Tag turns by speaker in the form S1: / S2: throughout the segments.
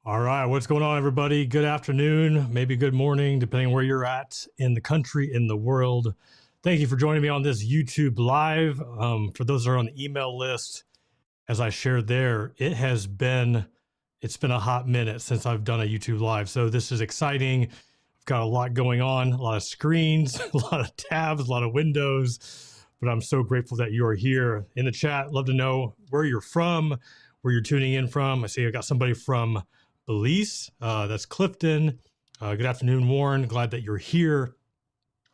S1: All right, what's going on, everybody? Good afternoon, maybe good morning, depending where you're at in the country, in the world. Thank you for joining me on this YouTube Live. For those that are on the email list, as I shared there, it's been a hot minute since I've done a YouTube Live. So this is exciting. I've got a lot going on, a lot of screens, a lot of tabs, a lot of windows, but I'm so grateful that you are here in the chat. Love to know where you're from, where you're tuning in from. I see I got somebody from Belize, that's Clifton. Good afternoon, Warren. Glad that you're here.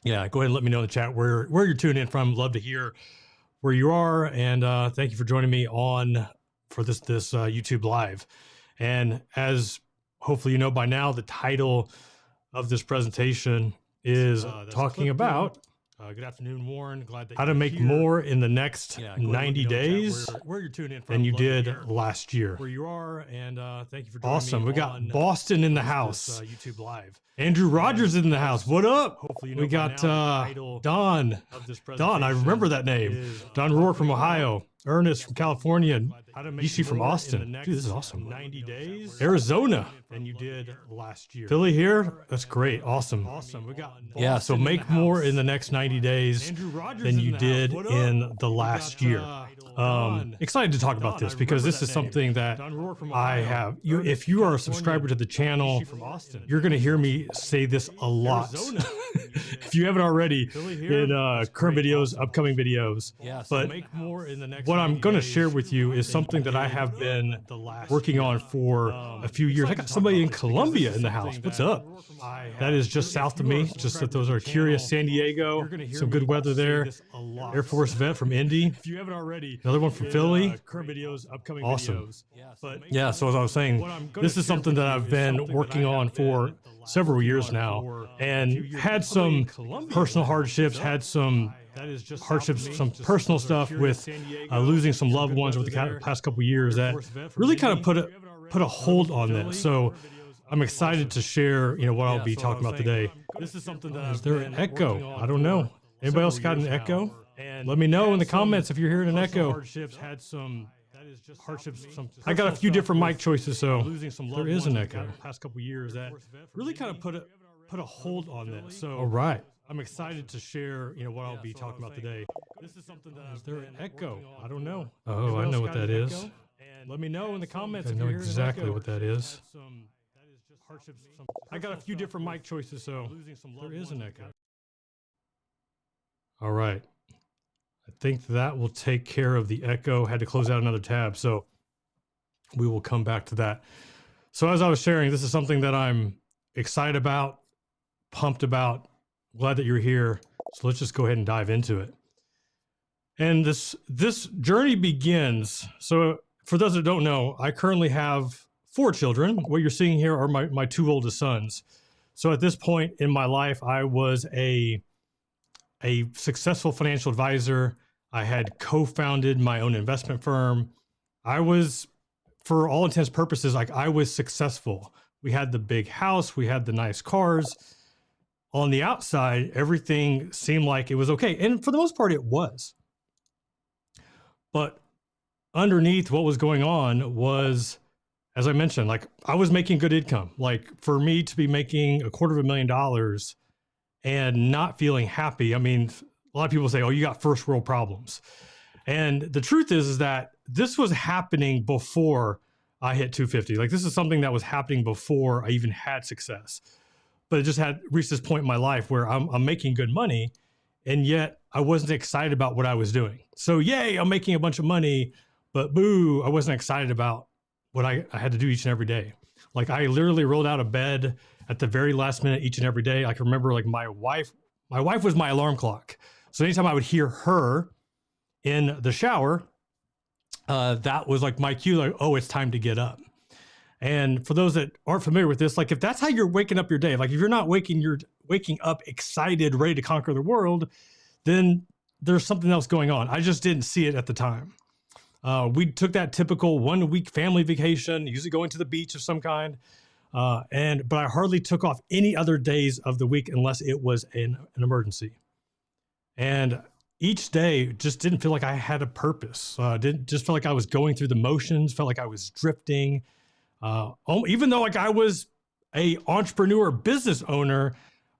S1: Yeah, go ahead and let me know in the chat where you're tuning in from. Love to hear where you are, and thank you for joining me for this YouTube Live. And as hopefully you know by now, the title of this presentation is talking about good afternoon, Warren. Glad that how to make more in the next 90 days where you're tuning in from than you did last year. Where you are, and thank you for joining awesome. Me. We got Boston in the house. YouTube Live. Andrew Rogers in the house. What up? Hopefully you know we got Don. Don, I remember that name. Don Rohr from Ohio. Ernest from California. Ishi from Austin. Dude, this is awesome. 90 days. Arizona. Than you did last year. Philly here. That's great. Awesome. Awesome. We got yeah. So make more in the next 90 days than you did in the last year. Excited to talk about this because this is something that I have. If you are a subscriber to the channel, you're going to hear me say this a lot. If you haven't already in current videos, upcoming videos. But what I'm going to share with you is something that I have been working on for a few years. I got somebody in Colombia in the house. What's up? That is just south of me. Just that those are curious. San Diego, some good weather there. Air Force vet from Indy. If you haven't already, another one from Philly. Current videos, upcoming videos. But yeah, so as I was saying, this is something that I've been working on for several years now, and had some personal hardships, had some hardships, some personal stuff with losing some loved ones over the past couple of years that really kind of put a hold on this. So I'm excited to share, what I'll be talking about today. This is something that is there an echo? I don't know. Anybody else got an echo? Let me know in the comments if you're hearing an echo. I got a few different mic choices, so there is an echo. Past couple years that really kind of put a hold on this. So all right, I'm excited to share, what I'll be talking about today. This is something that is there an echo? I don't know. Oh, I know what that is. Let me know in the comments. I know exactly what that is. I got a few different mic choices, so there is an echo. All right. I think that will take care of the echo. Had to close out another tab, so we will come back to that. So as I was sharing, this is something that I'm excited about, pumped about, glad that you're here. So let's just go ahead and dive into it. And this journey begins. So for those that don't know, I currently have 4 children. What you're seeing here are my 2 oldest sons. So at this point in my life, I was a successful financial advisor. I had co-founded my own investment firm. I was, for all intents and purposes, like I was successful. We had the big house, we had the nice cars. On the outside, everything seemed like it was okay. And for the most part, it was. But underneath what was going on was, as I mentioned, like I was making good income. Like for me to be making $250,000 and not feeling happy. I mean, a lot of people say, oh, you got first world problems. And the truth is that this was happening before I hit 250. Like this is something that was happening before I even had success. But it just had reached this point in my life where I'm making good money, and yet I wasn't excited about what I was doing. So yay, I'm making a bunch of money, but boo, I wasn't excited about what I had to do each and every day. Like I literally rolled out of bed at the very last minute each and every day. I can remember like my wife was my alarm clock. So anytime I would hear her in the shower, that was like my cue, like, oh, it's time to get up. And for those that aren't familiar with this, like if that's how you're waking up your day, like if you're not you're waking up excited, ready to conquer the world, then there's something else going on. I just didn't see it at the time. We took that typical 1-week family vacation, usually going to the beach of some kind. But I hardly took off any other days of the week unless it was an emergency. And each day just didn't feel like I had a purpose. Didn't just feel like I was going through the motions, felt like I was drifting. Even though like I was a entrepreneur business owner,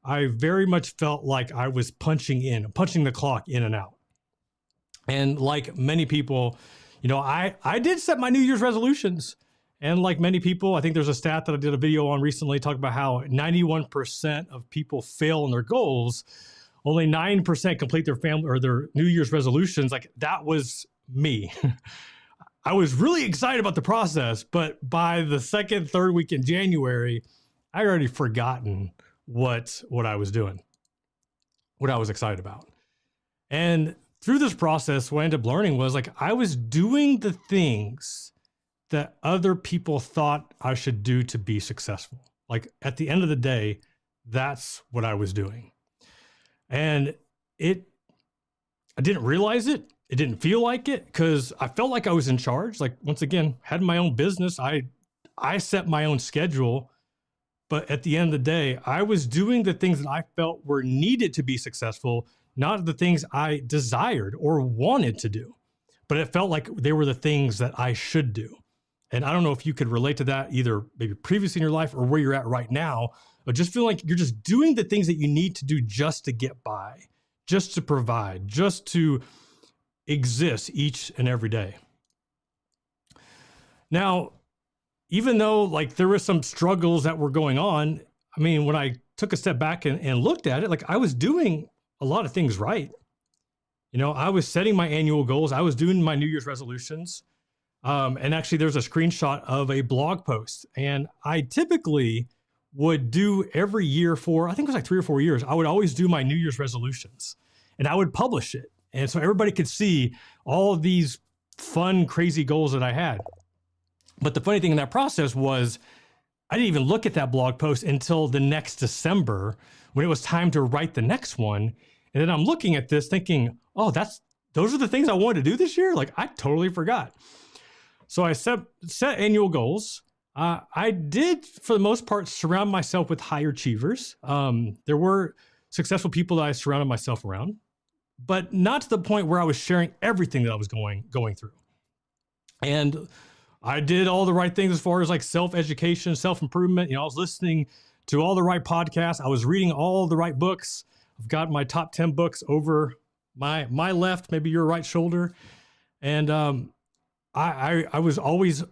S1: I very much felt like I was punching the clock in and out. And like many people, I did set my New Year's resolutions. And like many people, I think there's a stat that I did a video on recently, talking about how 91% of people fail in their goals. Only 9% complete their family or their New Year's resolutions. Like that was me. I was really excited about the process, but by the second, third week in January, I already forgotten what I was doing, what I was excited about. And through this process, what I ended up learning was like I was doing the things that other people thought I should do to be successful. Like at the end of the day, that's what I was doing. And I didn't realize it. It didn't feel like it because I felt like I was in charge. Like once again, had my own business. I set my own schedule. But at the end of the day, I was doing the things that I felt were needed to be successful, not the things I desired or wanted to do. But it felt like they were the things that I should do. And I don't know if you could relate to that either maybe previously in your life or where you're at right now, but just feel like you're just doing the things that you need to do just to get by, just to provide, just to exist each and every day. Now, even though like there were some struggles that were going on, I mean, when I took a step back and looked at it, like I was doing a lot of things right. I was setting my annual goals. I was doing my New Year's resolutions. And actually there's a screenshot of a blog post, and I typically would do every year for, I think it was like 3 or 4 years, I would always do my New Year's resolutions and I would publish it. And so everybody could see all of these fun, crazy goals that I had. But the funny thing in that process was I didn't even look at that blog post until the next December when it was time to write the next one. And then I'm looking at this thinking, oh, those are the things I wanted to do this year. Like I totally forgot. So I set annual goals. I did, for the most part, surround myself with high achievers. There were successful people that I surrounded myself around, but not to the point where I was sharing everything that I was going through. And I did all the right things as far as like self-education, self-improvement. I was listening to all the right podcasts. I was reading all the right books. I've got my top 10 books over my left, maybe your right shoulder. And I was always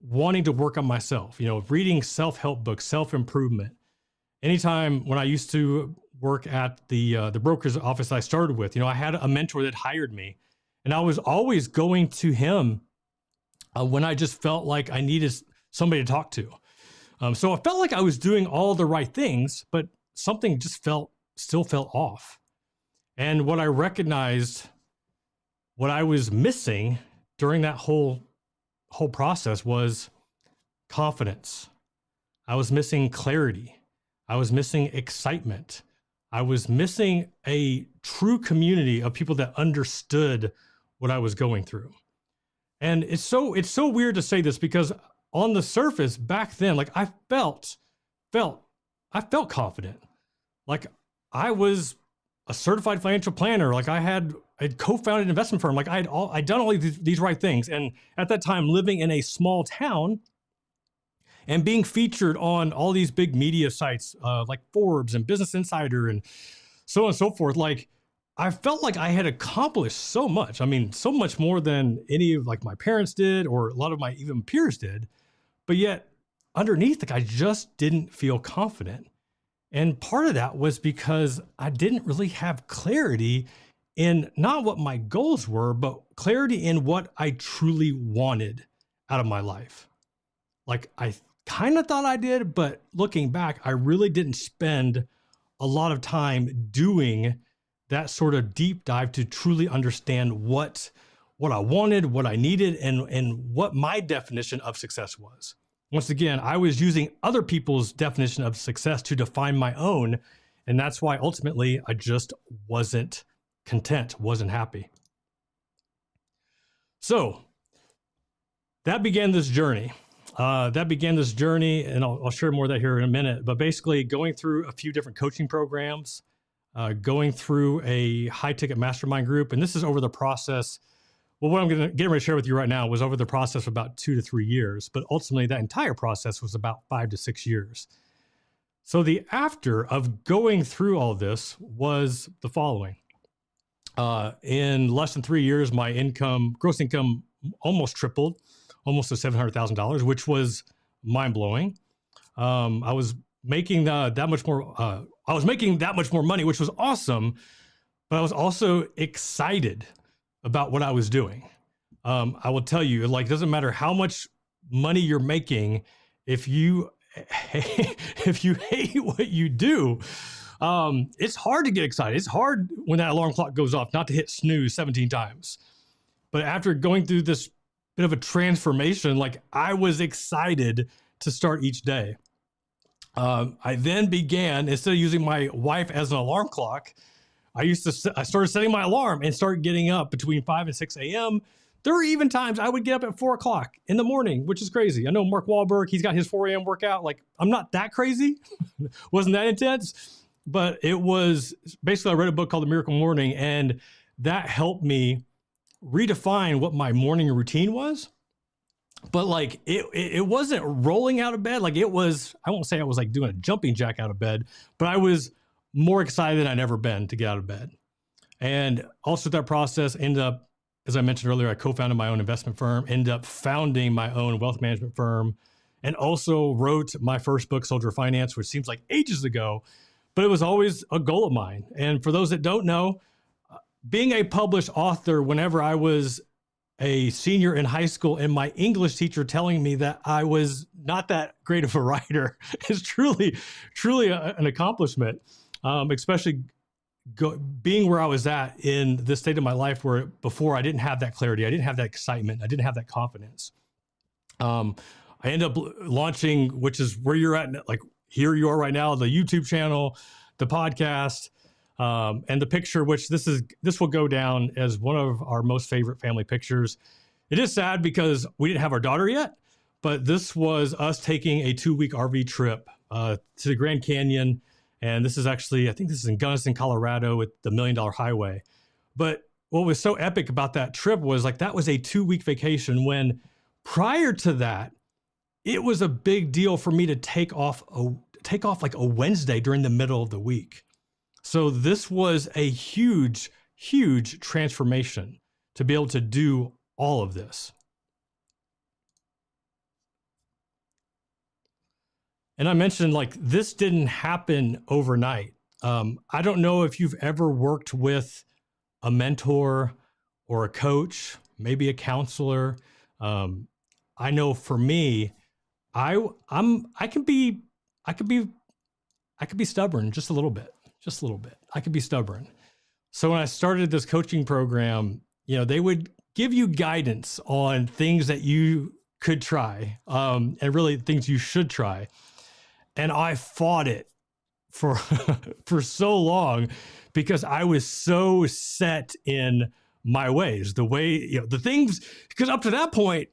S1: wanting to work on myself, reading self-help books, self-improvement. Anytime when I used to work at the broker's office I started with, I had a mentor that hired me, and I was always going to him when I just felt like I needed somebody to talk to. So I felt like I was doing all the right things, but something just still felt off. And what I recognized, what I was missing during that whole process was confidence. I was missing clarity. I was missing excitement. I was missing a true community of people that understood what I was going through. And it's so weird to say this because on the surface back then, like I felt confident. Like I was a certified financial planner. Like I had a co-founded investment firm. Like I'd done all these right things. And at that time, living in a small town and being featured on all these big media sites like Forbes and Business Insider and so on and so forth. Like I felt like I had accomplished so much. I mean, so much more than any of like my parents did or a lot of my even peers did. But yet underneath, like I just didn't feel confident. And part of that was because I didn't really have clarity in not what my goals were, but clarity in what I truly wanted out of my life. Like I kind of thought I did, but looking back, I really didn't spend a lot of time doing that sort of deep dive to truly understand what I wanted, what I needed, and what my definition of success was. Once again, I was using other people's definition of success to define my own. And that's why ultimately I just wasn't content, wasn't happy. So that began this journey. And I'll share more of that here in a minute, but basically going through a few different coaching programs, going through a high ticket mastermind group. And this is over the process Well, what I'm getting ready to share with you right now was over the process of about 2 to 3 years, but ultimately that entire process was about 5 to 6 years. So the after of going through all this was the following. In less than 3 years, my gross income almost tripled, almost to $700,000, which was mind blowing. I was making that much more. I was making that much more money, which was awesome. But I was also excited about what I was doing. I will tell you, like, it doesn't matter how much money you're making, if you hate what you do, it's hard to get excited. It's hard when that alarm clock goes off not to hit snooze 17 times. But after going through this bit of a transformation, like, I was excited to start each day. I then began, instead of using my wife as an alarm clock, I started setting my alarm and started getting up between 5 and 6 a.m. There were even times I would get up at 4 o'clock in the morning, which is crazy. I know Mark Wahlberg, he's got his 4 a.m. workout. Like, I'm not that crazy. Wasn't that intense. But it was basically, I read a book called The Miracle Morning, and that helped me redefine what my morning routine was. But like, it wasn't rolling out of bed. Like, it was, I won't say I was like doing a jumping jack out of bed, but I was more excited than I'd ever been to get out of bed. And also that process ended up, as I mentioned earlier, I co-founded my own investment firm, ended up founding my own wealth management firm, and also wrote my first book, Soldier of Finance, which seems like ages ago, but it was always a goal of mine. And for those that don't know, being a published author, whenever I was a senior in high school and my English teacher telling me that I was not that great of a writer is truly an accomplishment. Especially being where I was at in this state of my life, where before I didn't have that clarity, I didn't have that excitement, I didn't have that confidence. I ended up launching, which is where you're at, like here you are right now, the YouTube channel, the podcast, and the picture, which this will go down as one of our most favorite family pictures. It is sad because we didn't have our daughter yet, but this was us taking a 2-week RV trip to the Grand Canyon. And this is actually, I think this is in Gunnison, Colorado, with the $1 Million Highway. But what was so epic about that trip was, like, that was a 2-week vacation, when prior to that, it was a big deal for me to take off like a Wednesday during the middle of the week. So this was a huge, huge transformation to be able to do all of this. And I mentioned, like, this didn't happen overnight. I don't know if you've ever worked with a mentor or a coach, maybe a counselor. I know for me, I could be stubborn just a little bit. I could be stubborn. So when I started this coaching program, they would give you guidance on things that you could try, and really things you should try. And I fought it for so long because I was so set in my ways, the way, the things, because up to that point,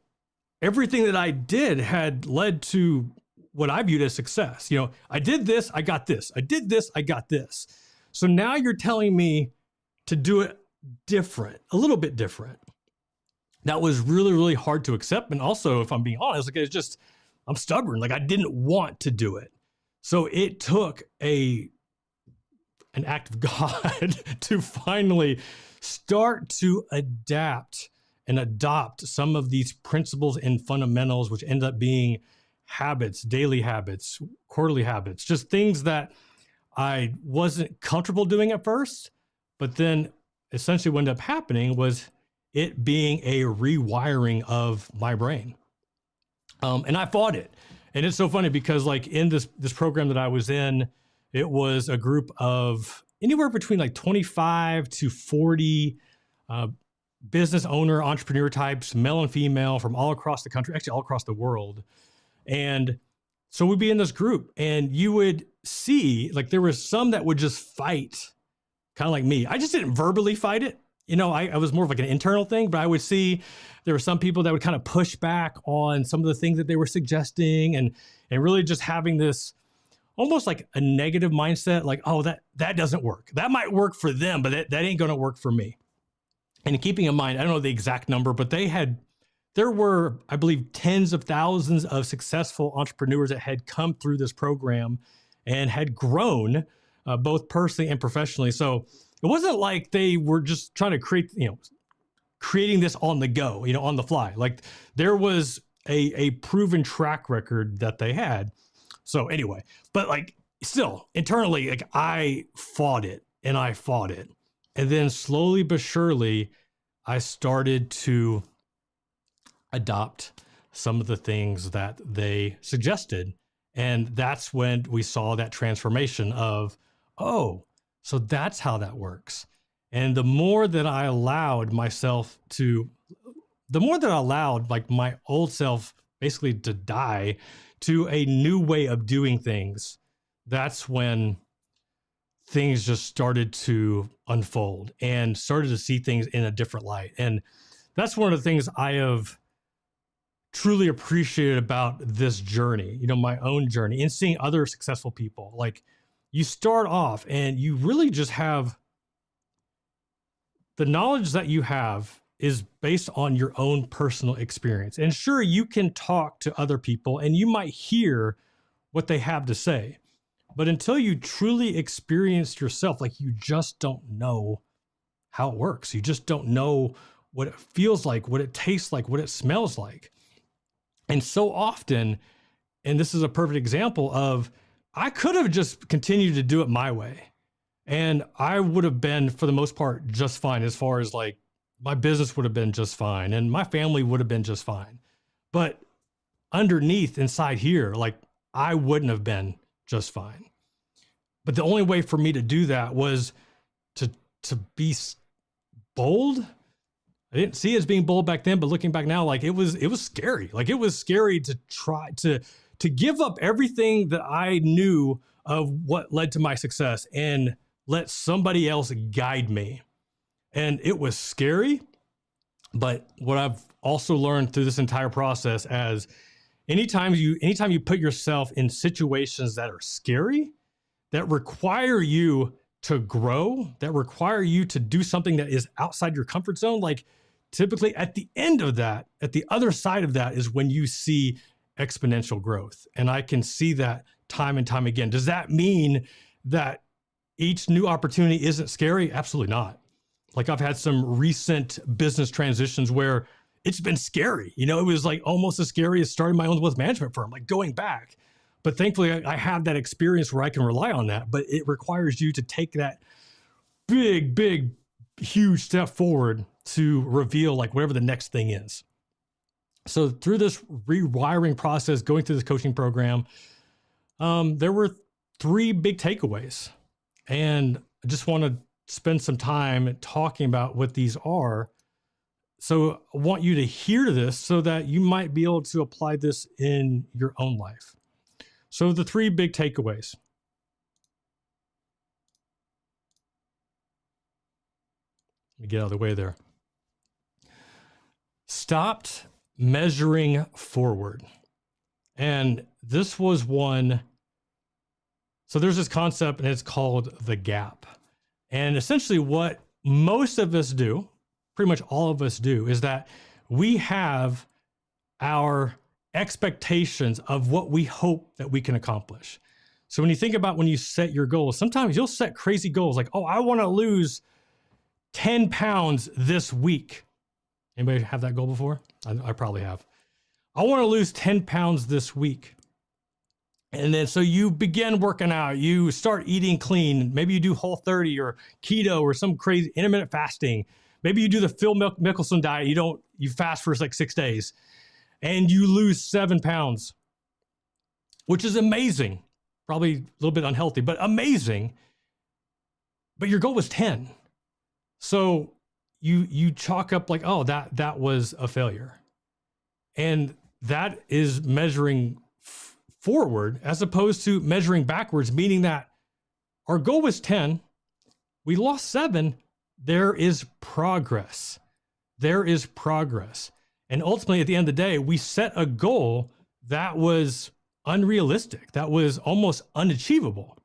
S1: everything that I did had led to what I viewed as success. I did this, I got this. I did this, I got this. So now you're telling me to do it different, a little bit different. That was really, really hard to accept. And also, if I'm being honest, like, it's just, I'm stubborn. Like, I didn't want to do it. So it took an act of God to finally start to adapt and adopt some of these principles and fundamentals, which end up being habits, daily habits, quarterly habits, just things that I wasn't comfortable doing at first. But then essentially what ended up happening was it being a rewiring of my brain. And I fought it. And it's so funny because, like, in this program that I was in, it was a group of anywhere between like 25 to 40 business owner, entrepreneur types, male and female, from all across the country, actually all across the world. And so we'd be in this group, and you would see, like, there was some that would just fight, kind of like me. I just didn't verbally fight it. I was more of like an internal thing, but I would see there were some people that would kind of push back on some of the things that they were suggesting, and really just having this almost like a negative mindset, like, oh, that doesn't work. That might work for them, but that ain't going to work for me. And keeping in mind, I don't know the exact number, but there were, I believe, tens of thousands of successful entrepreneurs that had come through this program and had grown both personally and professionally. So it wasn't like they were just trying to creating this on the go, on the fly. Like there was a proven track record that they had. So anyway, but like still internally, like I fought it and I fought it. And then slowly but surely, I started to adopt some of the things that they suggested. And that's when we saw that transformation of, oh, so that's how that works. And the more that I allowed like my old self basically to die to a new way of doing things, that's when things just started to unfold and started to see things in a different light. And that's one of the things I have truly appreciated about this journey, my own journey, and seeing other successful people. Like you start off and you really just have the knowledge that you have is based on your own personal experience. And sure, you can talk to other people and you might hear what they have to say, but until you truly experience yourself, like you just don't know how it works. You just don't know what it feels like, what it tastes like, what it smells like. And so often, and this is a perfect example of, I could have just continued to do it my way. And I would have been, for the most part, just fine, as far as like my business would have been just fine and my family would have been just fine. But underneath, inside here, like I wouldn't have been just fine. But the only way for me to do that was to be bold. I didn't see it as being bold back then, but looking back now, like it was scary. Like it was scary to try to give up everything that I knew of what led to my success and let somebody else guide me. And it was scary. But what I've also learned through this entire process, as anytime you put yourself in situations that are scary, that require you to grow, that require you to do something that is outside your comfort zone, like typically at the end of that, at the other side of that is when you see exponential growth. And I can see that time and time again. Does that mean that each new opportunity isn't scary? Absolutely not. Like I've had some recent business transitions where it's been scary. It was like almost as scary as starting my own wealth management firm, like going back. But thankfully I have that experience where I can rely on that, but it requires you to take that big, huge step forward to reveal like whatever the next thing is. So through this rewiring process, going through this coaching program, there were 3 big takeaways. And I just want to spend some time talking about what these are. So I want you to hear this so that you might be able to apply this in your own life. So the 3 big takeaways. Let me get out of the way there. Stopped measuring forward. And this was one. So there's this concept and it's called the gap. And essentially what most of us do, pretty much all of us do, is that we have our expectations of what we hope that we can accomplish. So when you think about when you set your goals, sometimes you'll set crazy goals like, oh, I want to lose 10 pounds this week. Anybody have that goal before? I probably have. I want to lose 10 pounds this week. And then so you begin working out, you start eating clean. Maybe you do Whole30 or keto or some crazy intermittent fasting. Maybe you do the Phil Mickelson diet. You fast for like 6 days and you lose 7 pounds, which is amazing. Probably a little bit unhealthy, but amazing. But your goal was 10. So you chalk up like, oh, that was a failure. And that is measuring forward as opposed to measuring backwards, meaning that our goal was 10, we lost 7, there is progress. There is progress. And ultimately, at the end of the day, we set a goal that was unrealistic, that was almost unachievable.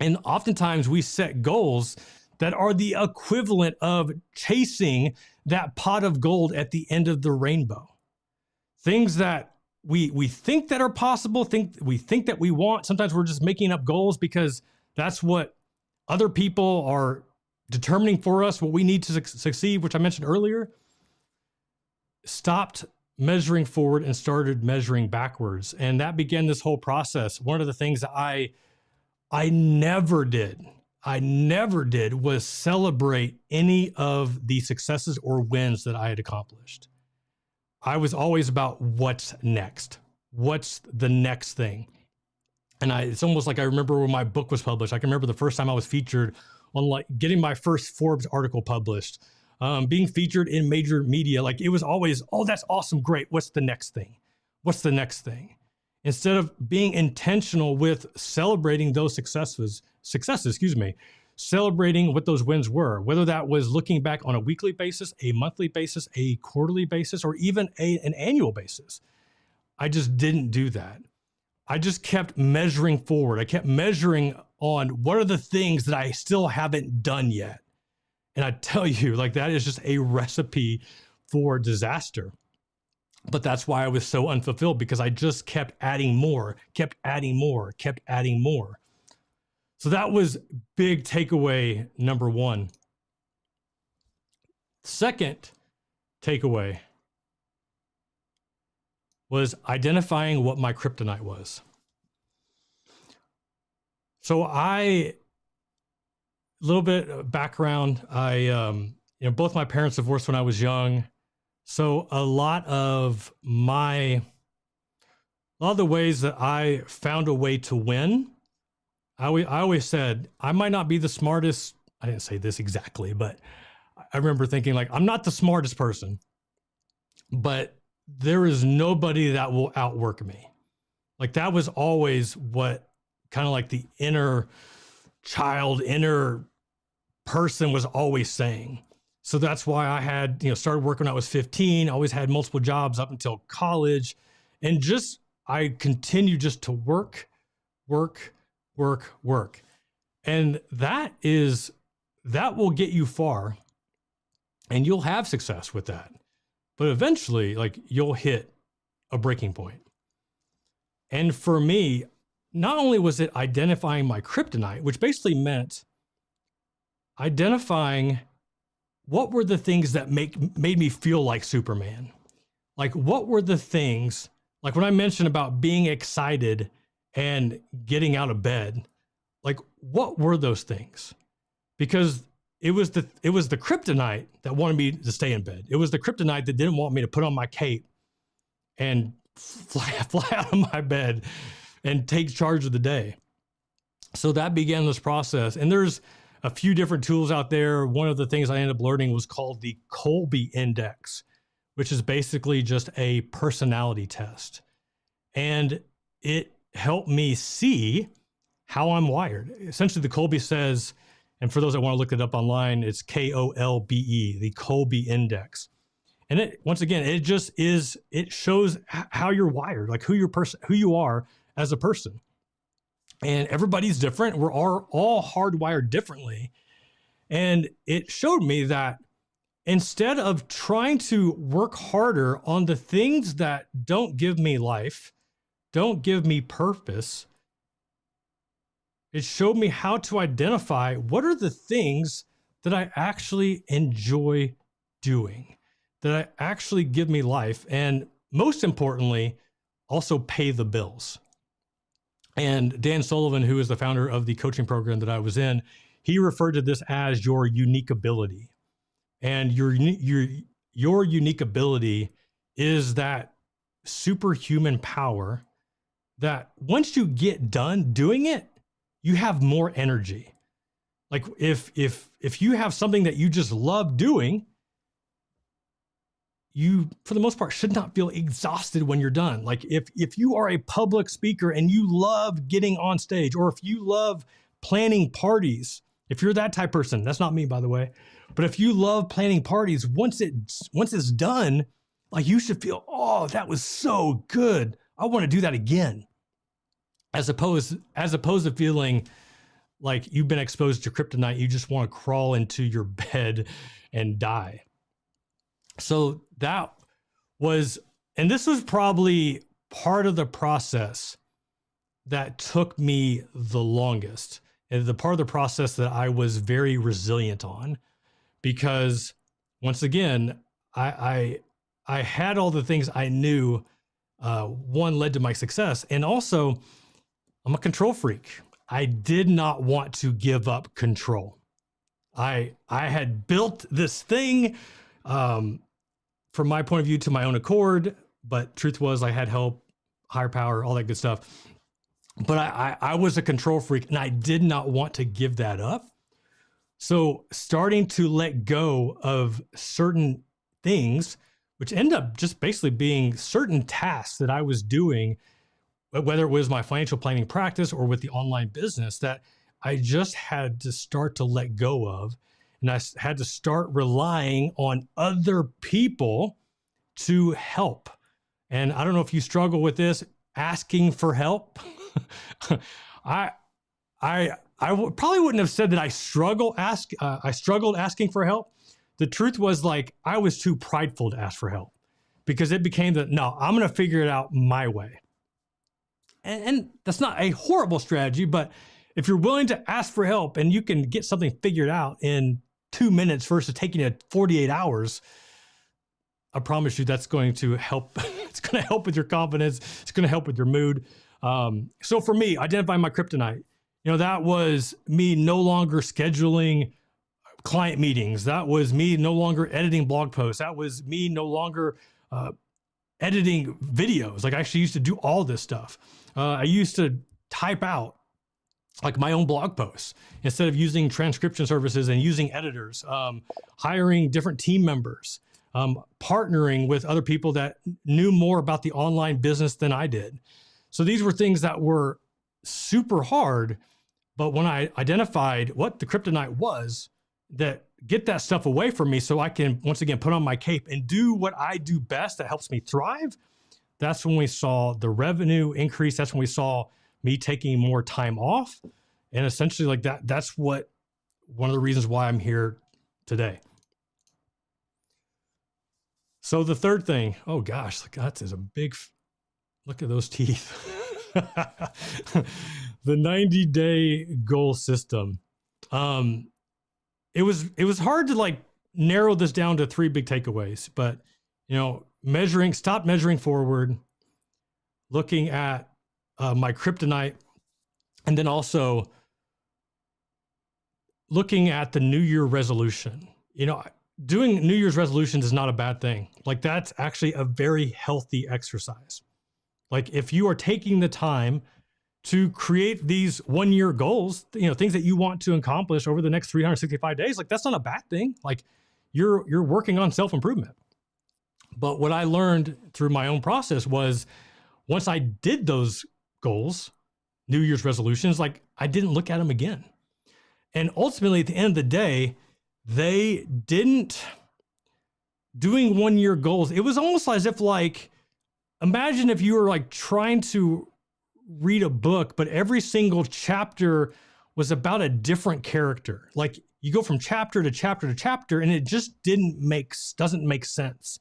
S1: And oftentimes we set goals that are the equivalent of chasing that pot of gold at the end of the rainbow. Things that we think that are possible, we think that we want. Sometimes we're just making up goals because that's what other people are determining for us, what we need to succeed, which I mentioned earlier. Stopped measuring forward and started measuring backwards. And that began this whole process. One of the things that I never did was celebrate any of the successes or wins that I had accomplished. I was always about what's next. What's the next thing? And it's almost like I remember when my book was published. I can remember the first time I was featured on, like, getting my first Forbes article published, being featured in major media. Like, it was always, oh, that's awesome, great. What's the next thing? What's the next thing? Instead of being intentional with celebrating those successes, celebrating what those wins were, whether that was looking back on a weekly basis, a monthly basis, a quarterly basis, or even an annual basis. I just didn't do that. I just kept measuring forward. I kept measuring on what are the things that I still haven't done yet. And I tell you, like, that is just a recipe for disaster. But that's why I was so unfulfilled, because I just kept adding more, kept adding more, kept adding more. So that was big takeaway number one. Second takeaway was identifying what my kryptonite was. So a little bit of background. Both my parents divorced when I was young. So a lot of the ways that I found a way to win, I always said, I might not be the smartest. I didn't say this exactly, but I remember thinking, like, I'm not the smartest person, but there is nobody that will outwork me. Like, that was always what kind of like the inner child, inner person was always saying. So that's why I had, started working when I was 15, always had multiple jobs up until college. And I continued just to work. And that will get you far, and you'll have success with that. But eventually, like, you'll hit a breaking point. And for me, not only was it identifying my kryptonite, which basically meant identifying what were the things that made me feel like Superman. Like, what were the things, like when I mentioned about being excited and getting out of bed, like, what were those things? Because it was the kryptonite that wanted me to stay in bed. It was the kryptonite that didn't want me to put on my cape and fly out of my bed and take charge of the day. So that began this process. And there's a few different tools out there. One of the things I ended up learning was called the Kolbe Index, which is basically just a personality test. And it helped me see how I'm wired. Essentially, the Kolbe says, and for those that want to look it up online, it's Kolbe, the Kolbe Index. And it shows how you're wired, like who you are as a person. And everybody's different. We're all hardwired differently. And it showed me that instead of trying to work harder on the things that don't give me life, don't give me purpose, it showed me how to identify what are the things that I actually enjoy doing, that I actually give me life, and most importantly, also pay the bills. And Dan Sullivan, who is the founder of the coaching program that I was in, he referred to this as your unique ability. And your unique ability is that superhuman power that once you get done doing it, you have more energy. Like, if you have something that you just love doing, you, for the most part, should not feel exhausted when you're done. Like, if you are a public speaker and you love getting on stage, or if you love planning parties, if you're that type of person, that's not me, by the way, but if you love planning parties, once it's done, like, you should feel, oh, that was so good, I want to do that again. As opposed to feeling, like you've been exposed to kryptonite. You just want to crawl into your bed and die. So that was, and this was probably part of the process that took me the longest, and the part of the process that I was very resilient on, because once again, I had all the things I knew, one led to my success. And also I'm a control freak. I did not want to give up control. I had built this thing, from my point of view, to my own accord, but truth was I had help, higher power, all that good stuff. But I was a control freak and I did not want to give that up. So starting to let go of certain things, which end up just basically being certain tasks that I was doing, whether it was my financial planning practice or with the online business, that I just had to start to let go of. And I had to start relying on other people to help. And I don't know if you struggle with this, asking for help. I probably wouldn't have said that I struggled asking for help. The truth was, like, I was too prideful to ask for help, because it became that, no, I'm going to figure it out my way. And that's not a horrible strategy, but if you're willing to ask for help and you can get something figured out in 2 minutes versus taking it 48 hours, I promise you that's going to help. It's going to help with your confidence. It's going to help with your mood. So for me, identifying my kryptonite, that was me no longer scheduling client meetings. That was me no longer editing blog posts. That was me no longer editing videos. Like, I actually used to do all this stuff. I used to type out like my own blog posts instead of using transcription services and using editors, hiring different team members, partnering with other people that knew more about the online business than I did. So these were things that were super hard. But when I identified what the kryptonite was, that get that stuff away from me so I can, once again, put on my cape and do what I do best that helps me thrive, that's when we saw the revenue increase. That's when we saw me taking more time off. And essentially, like, that's one of the reasons why I'm here today. So the third thing, oh gosh, that is a big, look at those teeth. The 90-day goal system. It was hard to narrow this down to 3 big takeaways, but stop measuring forward, looking at my kryptonite, and then also looking at the New Year resolution. Doing New Year's resolutions is not a bad thing. Like, that's actually a very healthy exercise. Like, if you are taking the time to create these 1-year goals, things that you want to accomplish over the next 365 days, like, that's not a bad thing. Like, you're working on self-improvement. But what I learned through my own process was, once I did those goals, New Year's resolutions, like, I didn't look at them again. And ultimately, at the end of the day, they didn't, doing 1-year goals, it was almost as if, like, imagine if you were trying to read a book, but every single chapter was about a different character. Like, you go from chapter to chapter to chapter, and it just doesn't make sense.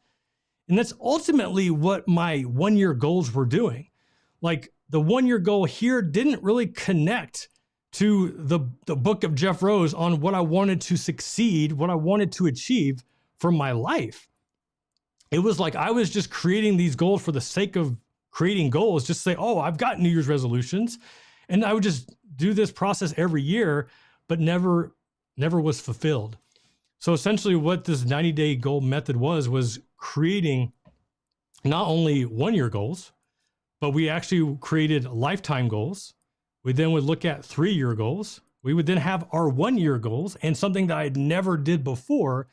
S1: And that's ultimately what my 1-year goals were doing. Like, the 1-year goal here didn't really connect to the book of Jeff Rose on what I wanted to succeed, what I wanted to achieve from my life. It was like I was just creating these goals for the sake of creating goals, just say, oh, I've got New Year's resolutions. And I would just do this process every year, but never was fulfilled. So essentially what this 90-day goal method was creating not only 1-year goals, but we actually created lifetime goals. We then would look at 3-year goals. We would then have our 1-year goals, and something that I never did before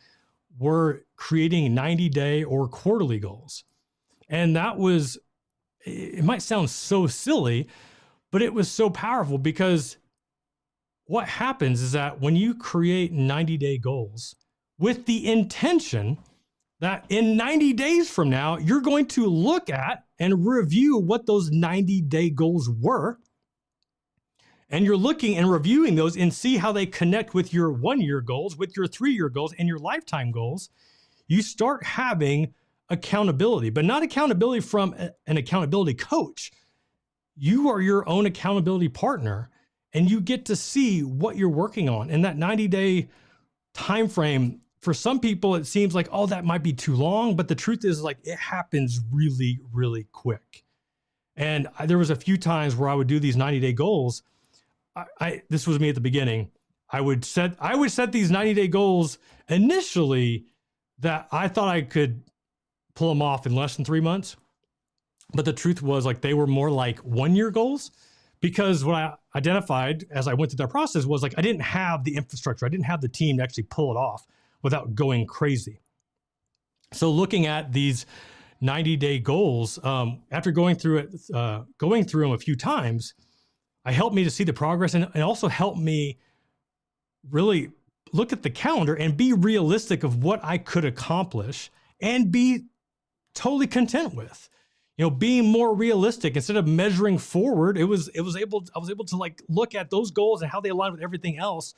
S1: were creating 90-day or quarterly goals. And that was, it might sound so silly, but it was so powerful, because what happens is that when you create 90-day goals with the intention that in 90 days from now, you're going to look at and review what those 90-day goals were, and you're looking and reviewing those and see how they connect with your 1-year goals, with your 3-year goals, and your lifetime goals, you start having accountability, but not accountability from an accountability coach. You are your own accountability partner, and you get to see what you're working on. And that 90-day time frame, for some people, it seems like, oh, that might be too long. But the truth is, like, it happens really, really quick. And there was a few times where I would do these 90-day goals. This was me at the beginning. I would set these 90-day goals initially that I thought I could pull them off in less than 3 months. But the truth was, like, they were more like 1-year goals, because what I identified as I went through that process was, like, I didn't have the infrastructure. I didn't have the team to actually pull it off without going crazy. So looking at these 90-day goals, after going through them a few times, it helped me to see the progress, and also helped me really look at the calendar and be realistic of what I could accomplish and be totally content with. Being more realistic instead of measuring forward. I was able to, like, look at those goals and how they align with everything else.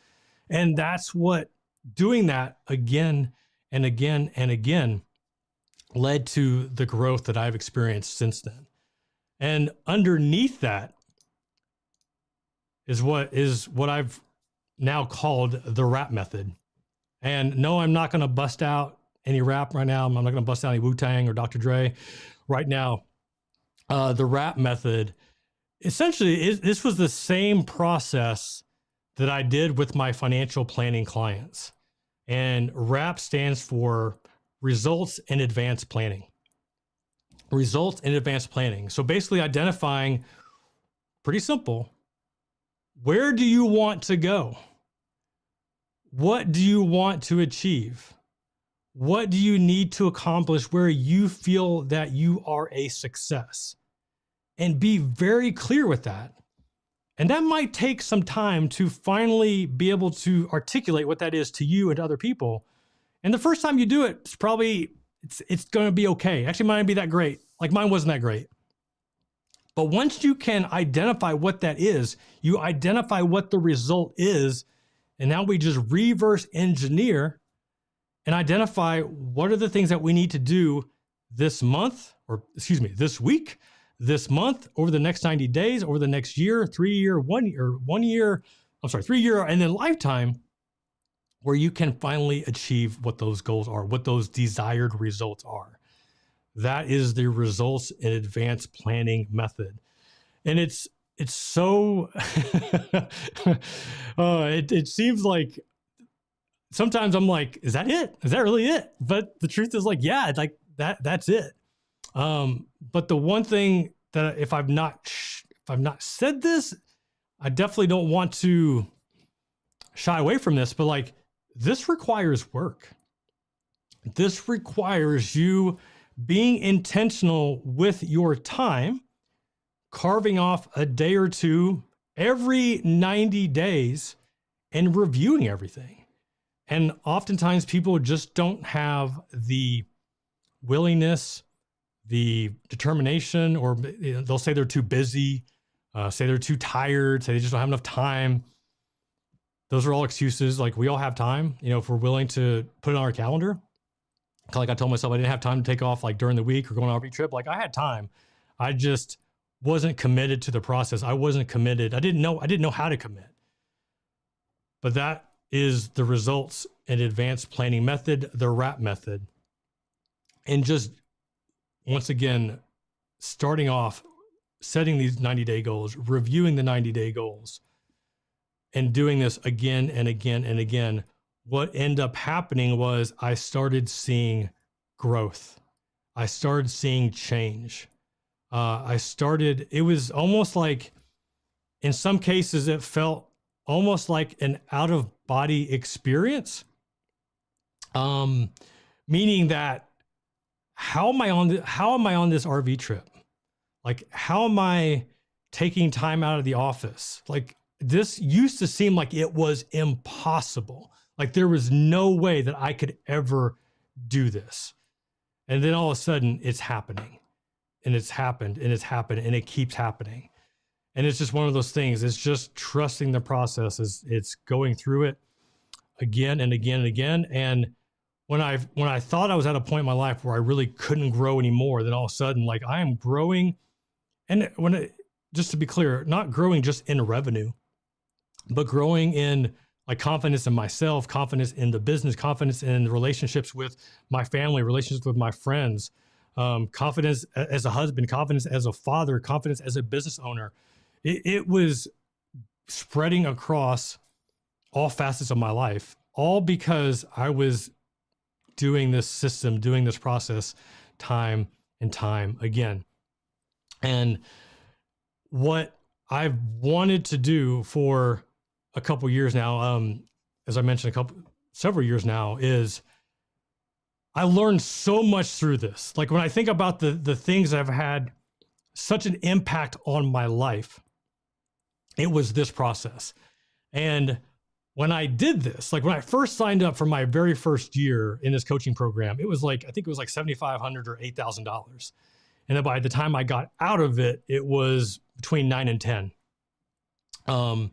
S1: And that's what doing that again and again and again led to the growth that I've experienced since then. And underneath that is what I've now called the rap method. And no, I'm not going to bust out any rap right now. I'm not going to bust out any Wu-Tang or Dr. Dre right now. The rap method, essentially, this was the same process that I did with my financial planning clients. And RAP stands for Results in Advanced Planning. Results in Advanced Planning. So basically identifying, pretty simple, where do you want to go? What do you want to achieve? What do you need to accomplish where you feel that you are a success? And be very clear with that. And that might take some time to finally be able to articulate what that is to you and to other people. And the first time you do it, it's going to be okay. Actually, mine might be that great. Like, mine wasn't that great. But once you can identify what that is, you identify what the result is, and now we just reverse engineer and identify what are the things that we need to do this week, this month, over the next 90 days, over the next year, 3 year, 1 year, 3 year, and then lifetime, where you can finally achieve what those goals are, what those desired results are. That is the Results in Advanced Planning method. And it's so, it seems like, sometimes I'm like, is that it? Is that really it? But the truth is, like, yeah, it's like that's it. But the one thing that if I've not said this, I definitely don't want to shy away from this, but, like, this requires work. This requires you being intentional with your time, carving off a day or two every 90 days and reviewing everything. And oftentimes people just don't have the willingness, the determination, or they'll say they're too busy, say they're too tired, say they just don't have enough time. Those are all excuses. Like, we all have time, if we're willing to put it on our calendar. Like, I told myself I didn't have time to take off, like, during the week or go on an RV trip. Like, I had time. I just wasn't committed to the process. I wasn't committed. I didn't know how to commit. But that is the Results in Advanced Planning method, the RAP method. And just, once again, starting off, setting these 90-day goals, reviewing the 90-day goals, and doing this again and again and again, what ended up happening was I started seeing growth. I started seeing change. It was almost like, in some cases, it felt almost like an out-of-body experience. Meaning that, how am I on this RV trip? Like, how am I taking time out of the office? Like, this used to seem like it was impossible. Like, there was no way that I could ever do this. And then all of a sudden it's happening, and it's happened, and it's happened, and it keeps happening. And it's just one of those things. It's just trusting the process. It's going through it again and again and again. And when I thought I was at a point in my life where I really couldn't grow anymore, then all of a sudden, like, I am growing. And just to be clear, not growing just in revenue, but growing in like confidence in myself, confidence in the business, confidence in the relationships with my family, relationships with my friends, confidence as a husband, confidence as a father, confidence as a business owner. It was spreading across all facets of my life, all because I was doing this system, doing this process time and time again. And what I've wanted to do for a couple years now, as I mentioned, several years now, is I learned so much through this. Like, when I think about the things that have had such an impact on my life, it was this process. And when I did this, like when I first signed up for my very first year in this coaching program, it was like, I think it was like $7,500 or $8,000. And then by the time I got out of it, it was between 9 and 10. And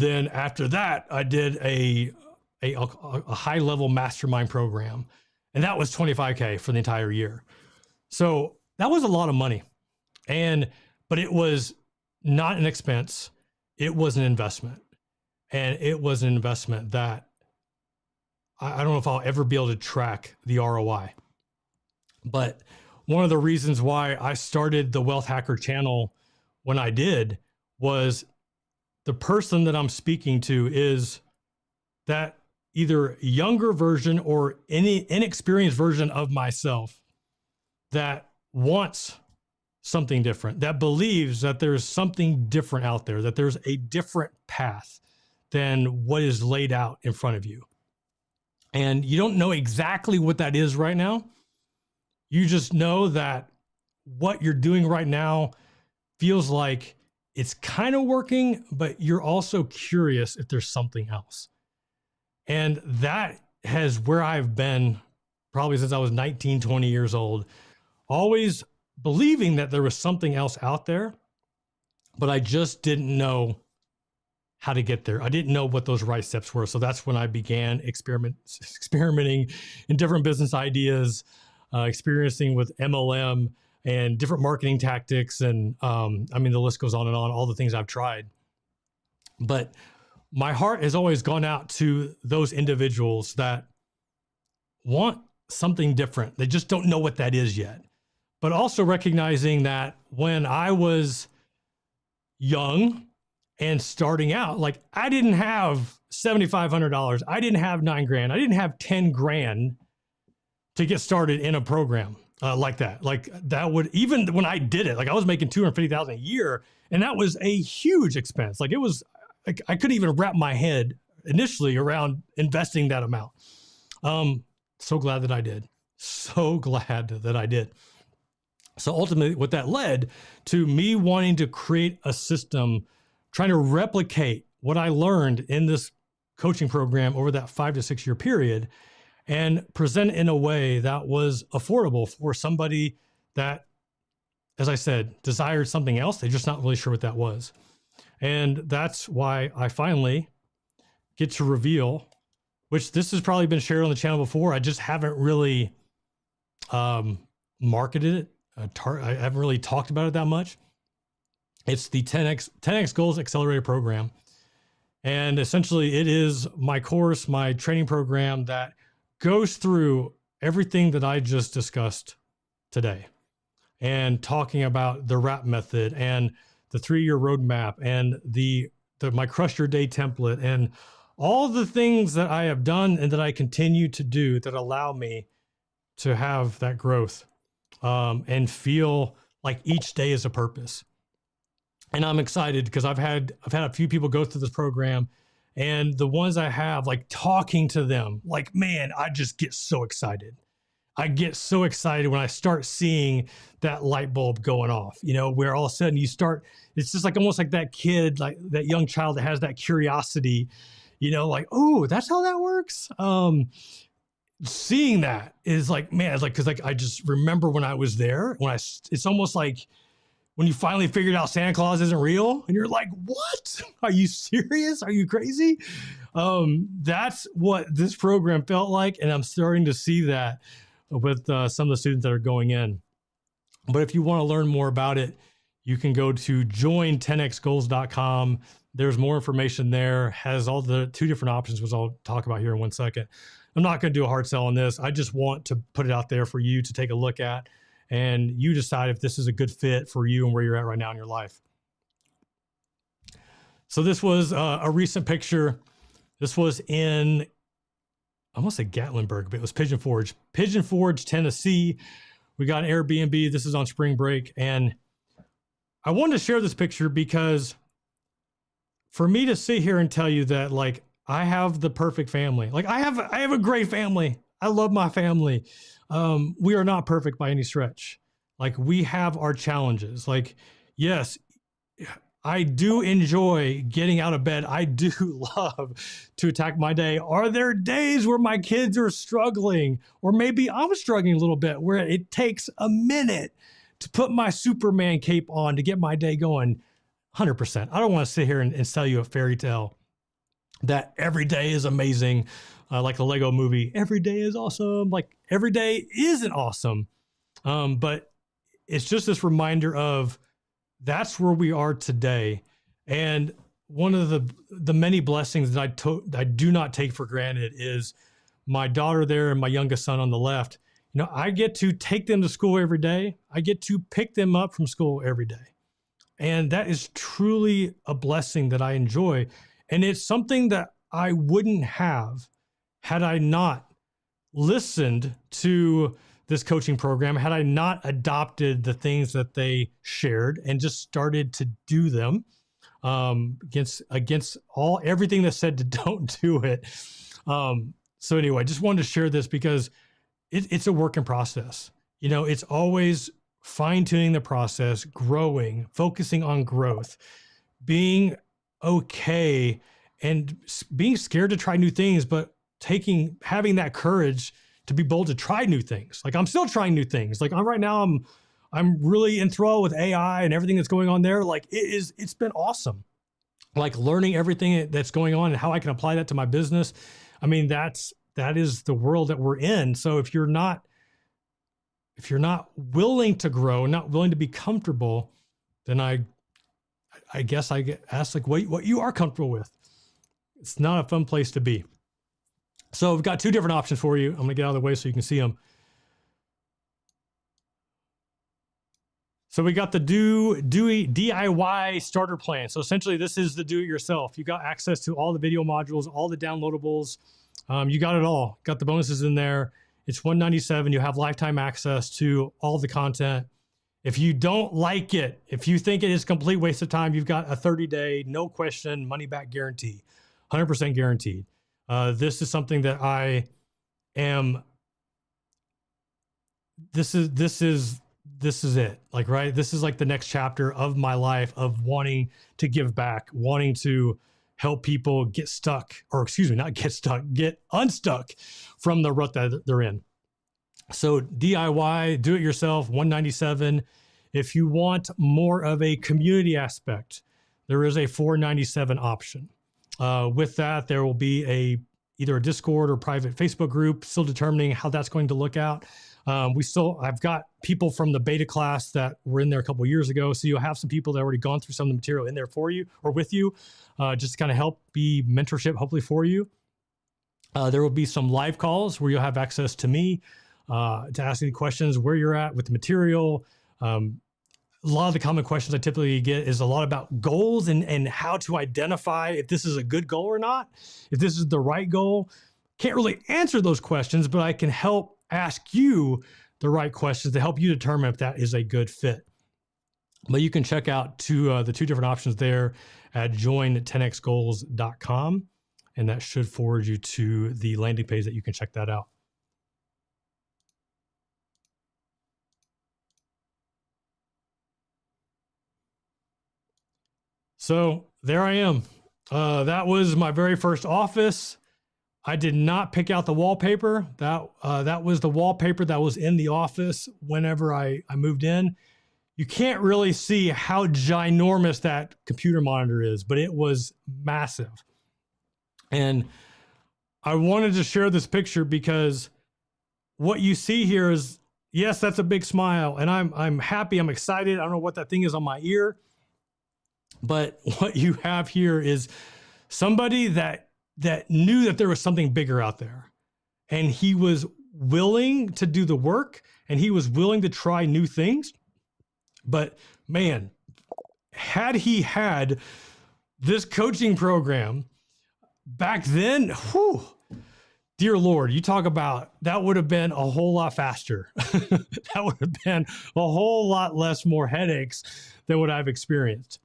S1: then after that, I did a high level mastermind program, and that was $25K for the entire year. So that was a lot of money. But it was not an expense. It was an investment. And it was an investment that I don't know if I'll ever be able to track the ROI. But one of the reasons why I started the Wealth Hacker channel when I did was the person that I'm speaking to is that either younger version or any inexperienced version of myself that wants something different, that believes that there's something different out there, that there's a different path than what is laid out in front of you. And you don't know exactly what that is right now. You just know that what you're doing right now feels like it's kind of working, but you're also curious if there's something else. And that has where I've been probably since I was 19, 20 years old, always believing that there was something else out there, but I just didn't know how to get there. I didn't know what those right steps were. So that's when I began experimenting in different business ideas, experiencing with MLM and different marketing tactics. And I mean, the list goes on and on, all the things I've tried. But my heart has always gone out to those individuals that want something different. They just don't know what that is yet. But also recognizing that when I was young and starting out, like, I didn't have $7,500. I didn't have $9,000. I didn't have 10 grand to get started in a program like that. Like, that would, even when I did it, like, I was making $250,000 a year, and that was a huge expense. Like, it was, like, I couldn't even wrap my head initially around investing that amount. So glad that I did. So glad that I did. So ultimately, what that led to me wanting to create a system, trying to replicate what I learned in this coaching program over that 5 to 6 year period, and present it in a way that was affordable for somebody that, as I said, desired something else. They're just not really sure what that was. And that's why I finally get to reveal, which this has probably been shared on the channel before. I just haven't really marketed it. I haven't really talked about it that much. It's the 10X Goals Accelerator Program. And essentially it is my course, my training program that goes through everything that I just discussed today, and talking about the RAP method and the 3-year roadmap and my Crush Your Day template and all the things that I have done and that I continue to do that allow me to have that growth and feel like each day is a purpose. And I'm excited because I've had a few people go through this program, and the ones I have, like, talking to them, like, man, I just get so excited. I get so excited when I start seeing that light bulb going off, where all of a sudden it's just like almost like that kid, like that young child that has that curiosity, like, oh, that's how that works. Seeing that is like, man, it's like, cause like, I just remember when I was there, it's almost like when you finally figured out Santa Claus isn't real and you're like, what? Are you serious? Are you crazy? That's what this program felt like. And I'm starting to see that with some of the students that are going in. But if you want to learn more about it, you can go to join10xgoals.com. There's more information there, has all the 2 different options, which I'll talk about here in 1 second. I'm not going to do a hard sell on this. I just want to put it out there for you to take a look at, and you decide if this is a good fit for you and where you're at right now in your life. So this was a recent picture. This was in, I almost said Gatlinburg, but it was Pigeon Forge, Tennessee. We got an Airbnb. This is on spring break. And I wanted to share this picture because for me to sit here and tell you that, like, I have the perfect family. Like, I have a great family. I love my family. We are not perfect by any stretch. Like, we have our challenges. Like, yes, I do enjoy getting out of bed. I do love to attack my day. Are there days where my kids are struggling, or maybe I'm struggling a little bit, where it takes a minute to put my Superman cape on to get my day going? 100%. I don't want to sit here and tell you a fairy tale that every day is amazing. Like the Lego movie, every day is awesome. Like, every day isn't awesome. But it's just this reminder of that's where we are today. And one of the many blessings that I do not take for granted is my daughter there and my youngest son on the left. You know, I get to take them to school every day. I get to pick them up from school every day. And that is truly a blessing that I enjoy. And it's something that I wouldn't have had I not listened to this coaching program, had I not adopted the things that they shared and just started to do them against everything that said to don't do it. So anyway, I just wanted to share this because it's a work in process. You know, it's always fine-tuning the process, growing, focusing on growth, being okay and being scared to try new things, but having that courage to be bold to try new things. Like, I'm still trying new things. Like, right now I'm really enthralled with AI and everything that's going on there. Like, it's been awesome. Like, learning everything that's going on and how I can apply that to my business. I mean, that is the world that we're in. So if you're not willing to grow, not willing to be comfortable, then I guess I get asked, like, what you are comfortable with. It's not a fun place to be. So we've got 2 different options for you. I'm going to get out of the way so you can see them. So we got the DIY starter plan. So essentially, this is the do-it-yourself. You got access to all the video modules, all the downloadables. You got it all. Got the bonuses in there. It's $197. You have lifetime access to all the content. If you don't like it, if you think it is a complete waste of time, you've got a 30-day, no question, money-back guarantee, 100% guaranteed. This is something that I am. This is it. Like, right. This is like the next chapter of my life of wanting to give back, wanting to help people get stuck, or excuse me, not get stuck, get unstuck from the rut that they're in. So DIY, do it yourself, $197. If you want more of a community aspect, there is a $497 option. With that, there will be either a Discord or private Facebook group, still determining how that's going to look out. I've got people from the beta class that were in there a couple of years ago. So you'll have some people that already gone through some of the material in there for you or with you, just to kind of help be mentorship, hopefully for you. There will be some live calls where you'll have access to me, to ask any questions, where you're at with the material. A lot of the common questions I typically get is a lot about goals and how to identify if this is a good goal or not, if this is the right goal. Can't really answer those questions, but I can help ask you the right questions to help you determine if that is a good fit. But you can check out the 2 different options there at join10xgoals.com, and that should forward you to the landing page that you can check that out. So there I am. That was my very first office. I did not pick out the wallpaper. That was the wallpaper that was in the office whenever I moved in. You can't really see how ginormous that computer monitor is, but it was massive. And I wanted to share this picture because what you see here is, yes, that's a big smile, and I'm happy, I'm excited. I don't know what that thing is on my ear, but what you have here is somebody that knew that there was something bigger out there, and he was willing to do the work, and he was willing to try new things. But man, had he had this coaching program back then, whew, dear Lord, you talk about, that would have been a whole lot faster. That would have been a whole lot less more headaches than what I've experienced.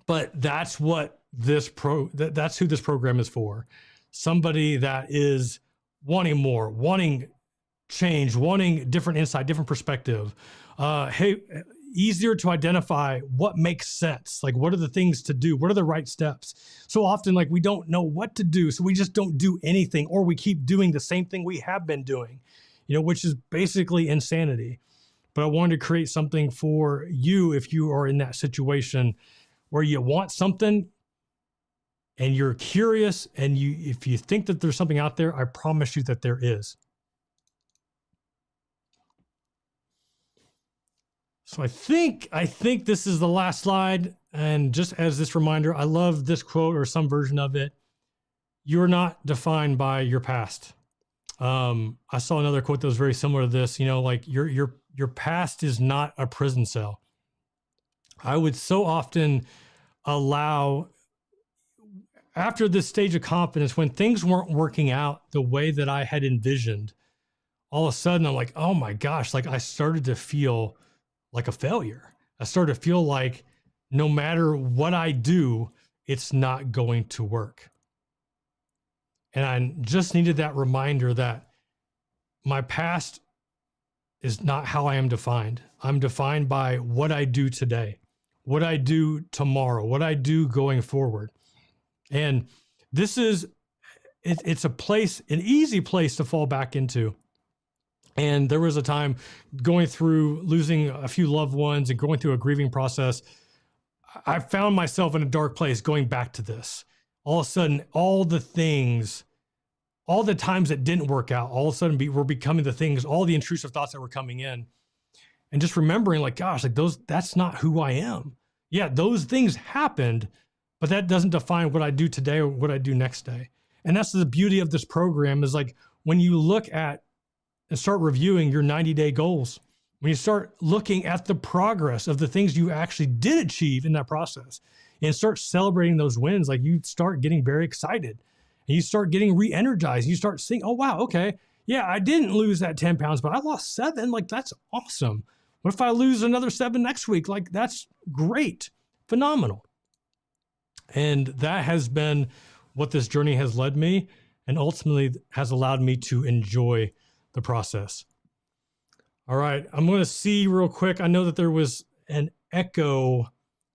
S1: But that's what that's who this program is for. Somebody that is wanting more, wanting change, wanting different insight, different perspective. Hey, easier to identify what makes sense. Like, what are the things to do? What are the right steps? So often, like, we don't know what to do, so we just don't do anything, or we keep doing the same thing we have been doing, which is basically insanity. But I wanted to create something for you if you are in that situation where you want something and you're curious, and if you think that there's something out there, I promise you that there is. So I think this is the last slide. And just as this reminder, I love this quote, or some version of it. You're not defined by your past. I saw another quote that was very similar to this, like your past is not a prison cell. I would so often allow, after this stage of confidence, when things weren't working out the way that I had envisioned, all of a sudden I'm like, oh my gosh, like I started to feel like a failure. I started to feel like no matter what I do, it's not going to work. And I just needed that reminder that my past is not how I am defined. I'm defined by what I do today, what I do tomorrow, what I do going forward. And this is, it's a place, an easy place to fall back into. And there was a time going through losing a few loved ones and going through a grieving process. I found myself in a dark place going back to this. All of a sudden, all the things, all the times that didn't work out, all of a sudden were becoming the things, all the intrusive thoughts that were coming in. And just remembering, like, gosh, like that's not who I am. Yeah, those things happened, but that doesn't define what I do today or what I do next day. And that's the beauty of this program, is like when you look at and start reviewing your 90-day goals, when you start looking at the progress of the things you actually did achieve in that process, and start celebrating those wins, like you start getting very excited, and you start getting re-energized. You start seeing, oh, wow, okay, yeah, I didn't lose that 10 pounds, but I lost 7. Like, that's awesome. What if I lose another 7 next week? Like, that's great, phenomenal. And that has been what this journey has led me, and ultimately has allowed me to enjoy the process. All right, I'm going to see real quick. I know that there was an echo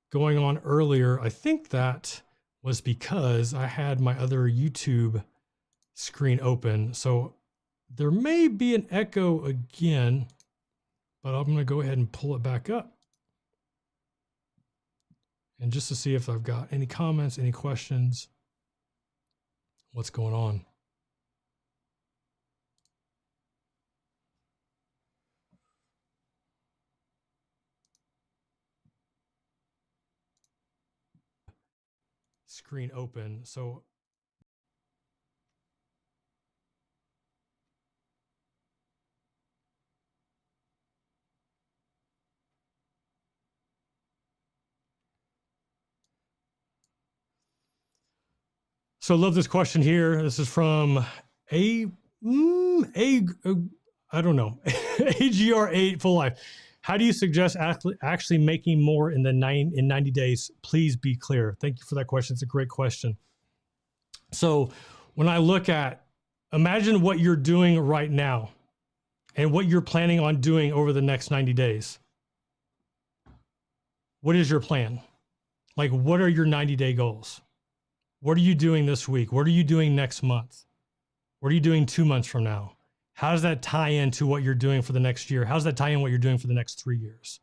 S1: going on earlier. I think that was because I had my other YouTube screen open. So there may be an echo again, but I'm going to go ahead and pull it back up. And just to see if I've got any comments, any questions, what's going on. Screen open. So I love this question here. This is from I don't know, AGR8 Full Life. How do you suggest actually making more in 90 days? Please be clear. Thank you for that question. It's a great question. So when I look at, imagine what you're doing right now and what you're planning on doing over the next 90 days. What is your plan? Like, what are your 90-day goals? What are you doing this week? What are you doing next month? What are you doing 2 months from now? How does that tie into what you're doing for the next year? How does that tie in what you're doing for the next 3 years?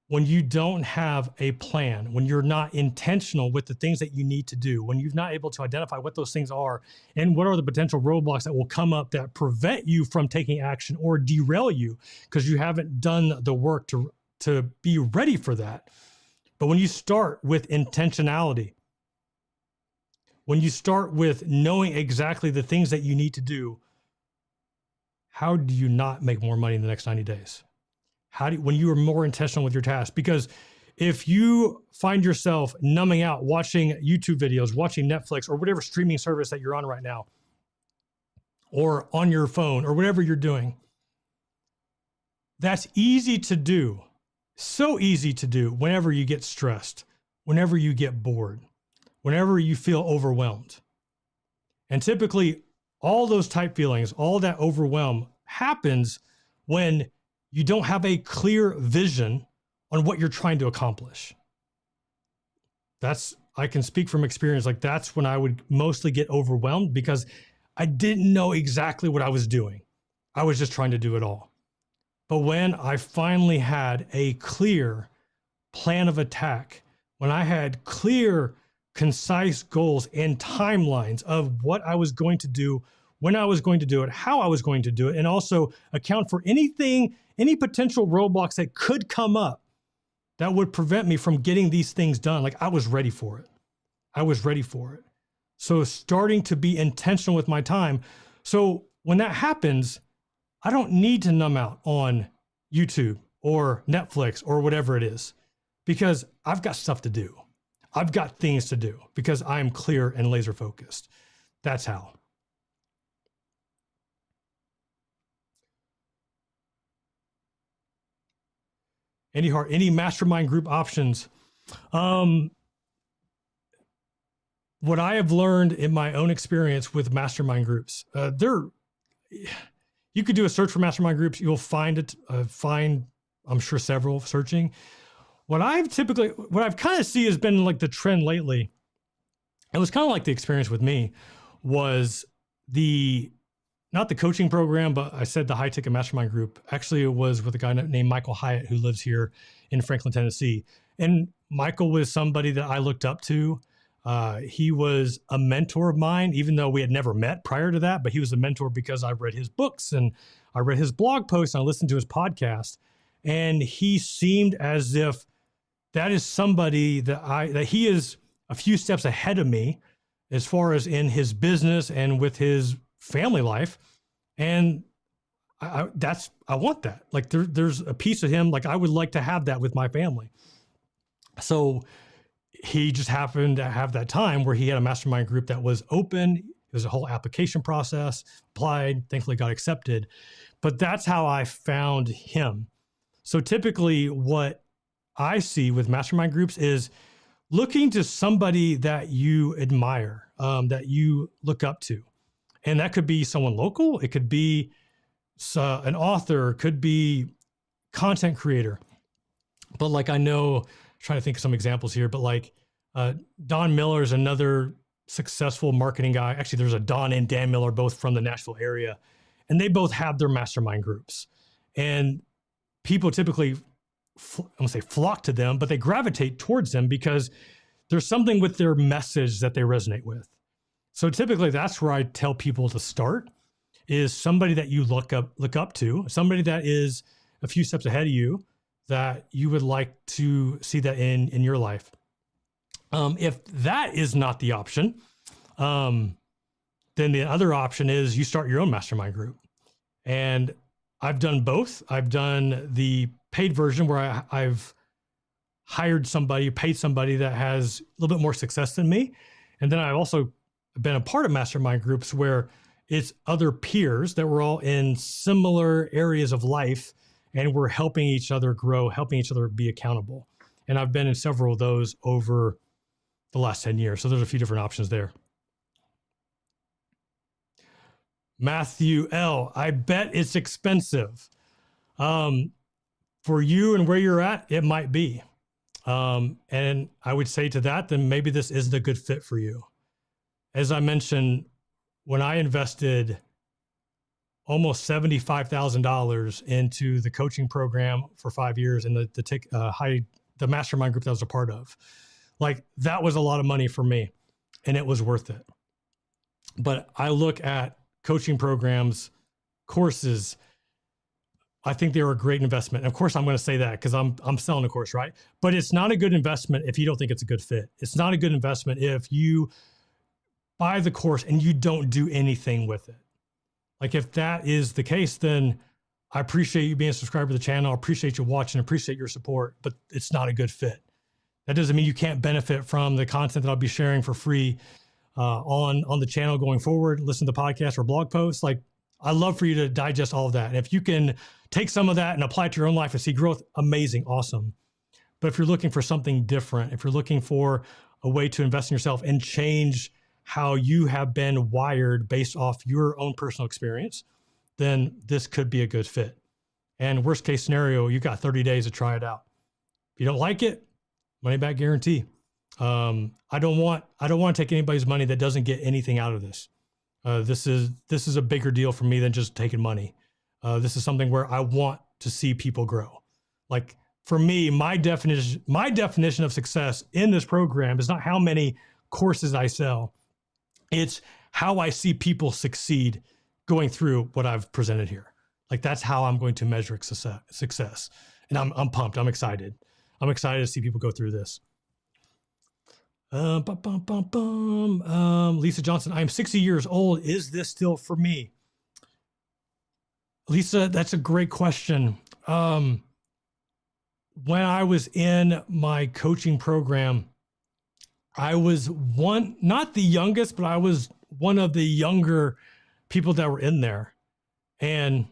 S1: when you don't have a plan, when you're not intentional with the things that you need to do, when you're not able to identify what those things are and what are the potential roadblocks that will come up that prevent you from taking action or derail you because you haven't done the work to be ready for that. But when you start with intentionality, when you start with knowing exactly the things that you need to do, how do you not make more money in the next 90 days? When you are more intentional with your task? Because if you find yourself numbing out, watching YouTube videos, watching Netflix or whatever streaming service that you're on right now, or on your phone or whatever you're doing, that's easy to do. So easy to do whenever you get stressed, whenever you get bored, whenever you feel overwhelmed. And typically all those type feelings, all that overwhelm happens when you don't have a clear vision on what you're trying to accomplish. I can speak from experience. Like that's when I would mostly get overwhelmed because I didn't know exactly what I was doing. I was just trying to do it all. But when I finally had a clear plan of attack, when I had clear, concise goals and timelines of what I was going to do, when I was going to do it, how I was going to do it, and also account for any potential roadblocks that could come up that would prevent me from getting these things done. Like I was ready for it. I was ready for it. So starting to be intentional with my time. So when that happens, I don't need to numb out on YouTube or Netflix or whatever it is, because I've got stuff to do. I've got things to do because I'm clear and laser focused. That's how. Any mastermind group options? What I have learned in my own experience with mastermind groups, you could do a search for mastermind groups. You'll find I'm sure several searching. What I've kind of see has been like the trend lately. It was kind of like the experience with me was not the coaching program, but I said the high ticket mastermind group. Actually, it was with a guy named Michael Hyatt who lives here in Franklin, Tennessee. And Michael was somebody that I looked up to. He was a mentor of mine, even though we had never met prior to that, but he was a mentor because I read his books and I read his blog posts and I listened to his podcast. And he seemed as if that is somebody that he is a few steps ahead of me as far as in his business and with his family life. And I want that. Like there's a piece of him. Like I would like to have that with my family. So he just happened to have that time where he had a mastermind group that was open. It was a whole application process, applied, thankfully got accepted. But that's how I found him. So typically what I see with mastermind groups is looking to somebody that you admire, that you look up to. And that could be someone local. It could be an author, could be content creator. But like I know, trying to think of some examples here, but like Don Miller is another successful marketing guy. Actually, there's a Don and Dan Miller, both from the Nashville area, and they both have their mastermind groups. And people typically, I won't say flock to them, but they gravitate towards them because there's something with their message that they resonate with. So typically that's where I tell people to start, is somebody that you look up to, somebody that is a few steps ahead of you, that you would like to see that in your life. If that is not the option, then the other option is you start your own mastermind group. And I've done both. I've done the paid version where I've hired somebody, paid somebody that has a little bit more success than me. And then I've also been a part of mastermind groups where it's other peers that were all in similar areas of life and we're helping each other grow, helping each other be accountable. And I've been in several of those over the last 10 years. So there's a few different options there. Matthew L., I bet it's expensive. For you and where you're at, it might be. And I would say to that, then maybe this isn't a good fit for you. As I mentioned, when I invested almost $75,000 into the coaching program for 5 years and the mastermind group that I was a part of. Like, that was a lot of money for me, and it was worth it. But I look at coaching programs, courses, I think they're a great investment. And of course, I'm going to say that because I'm selling a course, right? But it's not a good investment if you don't think it's a good fit. It's not a good investment if you buy the course and you don't do anything with it. Like, if that is the case, then I appreciate you being a subscriber to the channel. I appreciate you watching, appreciate your support, but it's not a good fit. That doesn't mean you can't benefit from the content that I'll be sharing for free on the channel going forward. Listen to the podcast or blog posts. Like, I love for you to digest all of that. And if you can take some of that and apply it to your own life and see growth, amazing, awesome. But if you're looking for something different, if you're looking for a way to invest in yourself and change how you have been wired based off your own personal experience, then this could be a good fit. And worst case scenario, you got 30 days to try it out. If you don't like it, money back guarantee. I don't want to take anybody's money that doesn't get anything out of this. This is a bigger deal for me than just taking money. This is something where I want to see people grow. Like, for me, my definition of success in this program is not how many courses I sell. It's how I see people succeed going through what I've presented here. Like, that's how I'm going to measure success. And I'm pumped. I'm excited. I'm excited to see people go through this. Lisa Johnson, I am 60 years old. Is this still for me? Lisa, that's a great question. When I was in my coaching program, I was not the youngest, but I was one of the younger people that were in there. And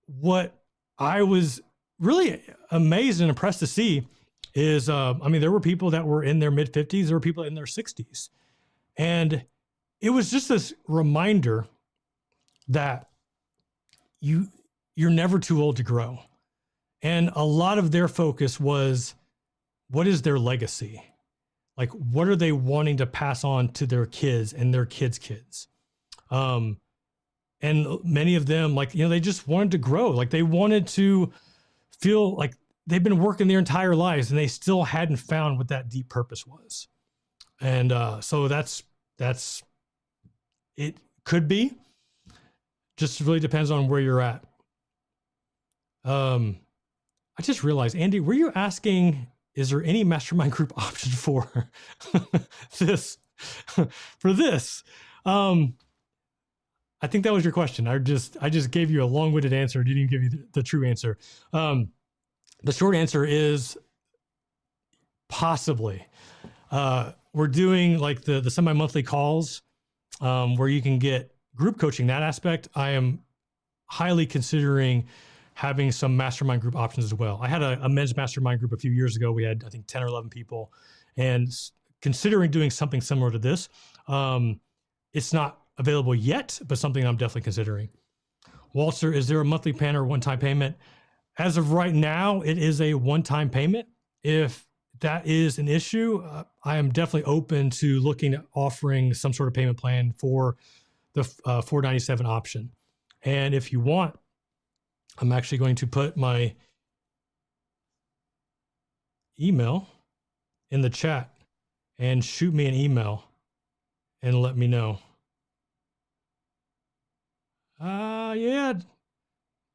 S1: what I was really amazed and impressed to see is, there were people that were in their mid 50s, there were people in their 60s. And it was just this reminder that you're never too old to grow. And a lot of their focus was, what is their legacy? Like, what are they wanting to pass on to their kids and their kids' kids? And many of them, they just wanted to grow. Like, they wanted to feel like they've been working their entire lives and they still hadn't found what that deep purpose was. And so that's it. Could be. Just really depends on where you're at. I just realized, Andy, were you asking, is there any mastermind group option for this? For this? I think that was your question. I just gave you a long-winded answer. I didn't even give you the true answer. The short answer is possibly. We're doing like the semi-monthly calls where you can get group coaching. That aspect, I am highly considering having some mastermind group options as well. I had a men's mastermind group a few years ago. We had, I think, 10 or 11 people, and considering doing something similar to this. It's not available yet, but something I'm definitely considering. Walter, is there a monthly plan or one-time payment? As of right now, it is a one-time payment. If that is an issue, I am definitely open to looking at offering some sort of payment plan for the $497 option. And if you want, I'm actually going to put my email in the chat and shoot me an email and let me know. Yeah,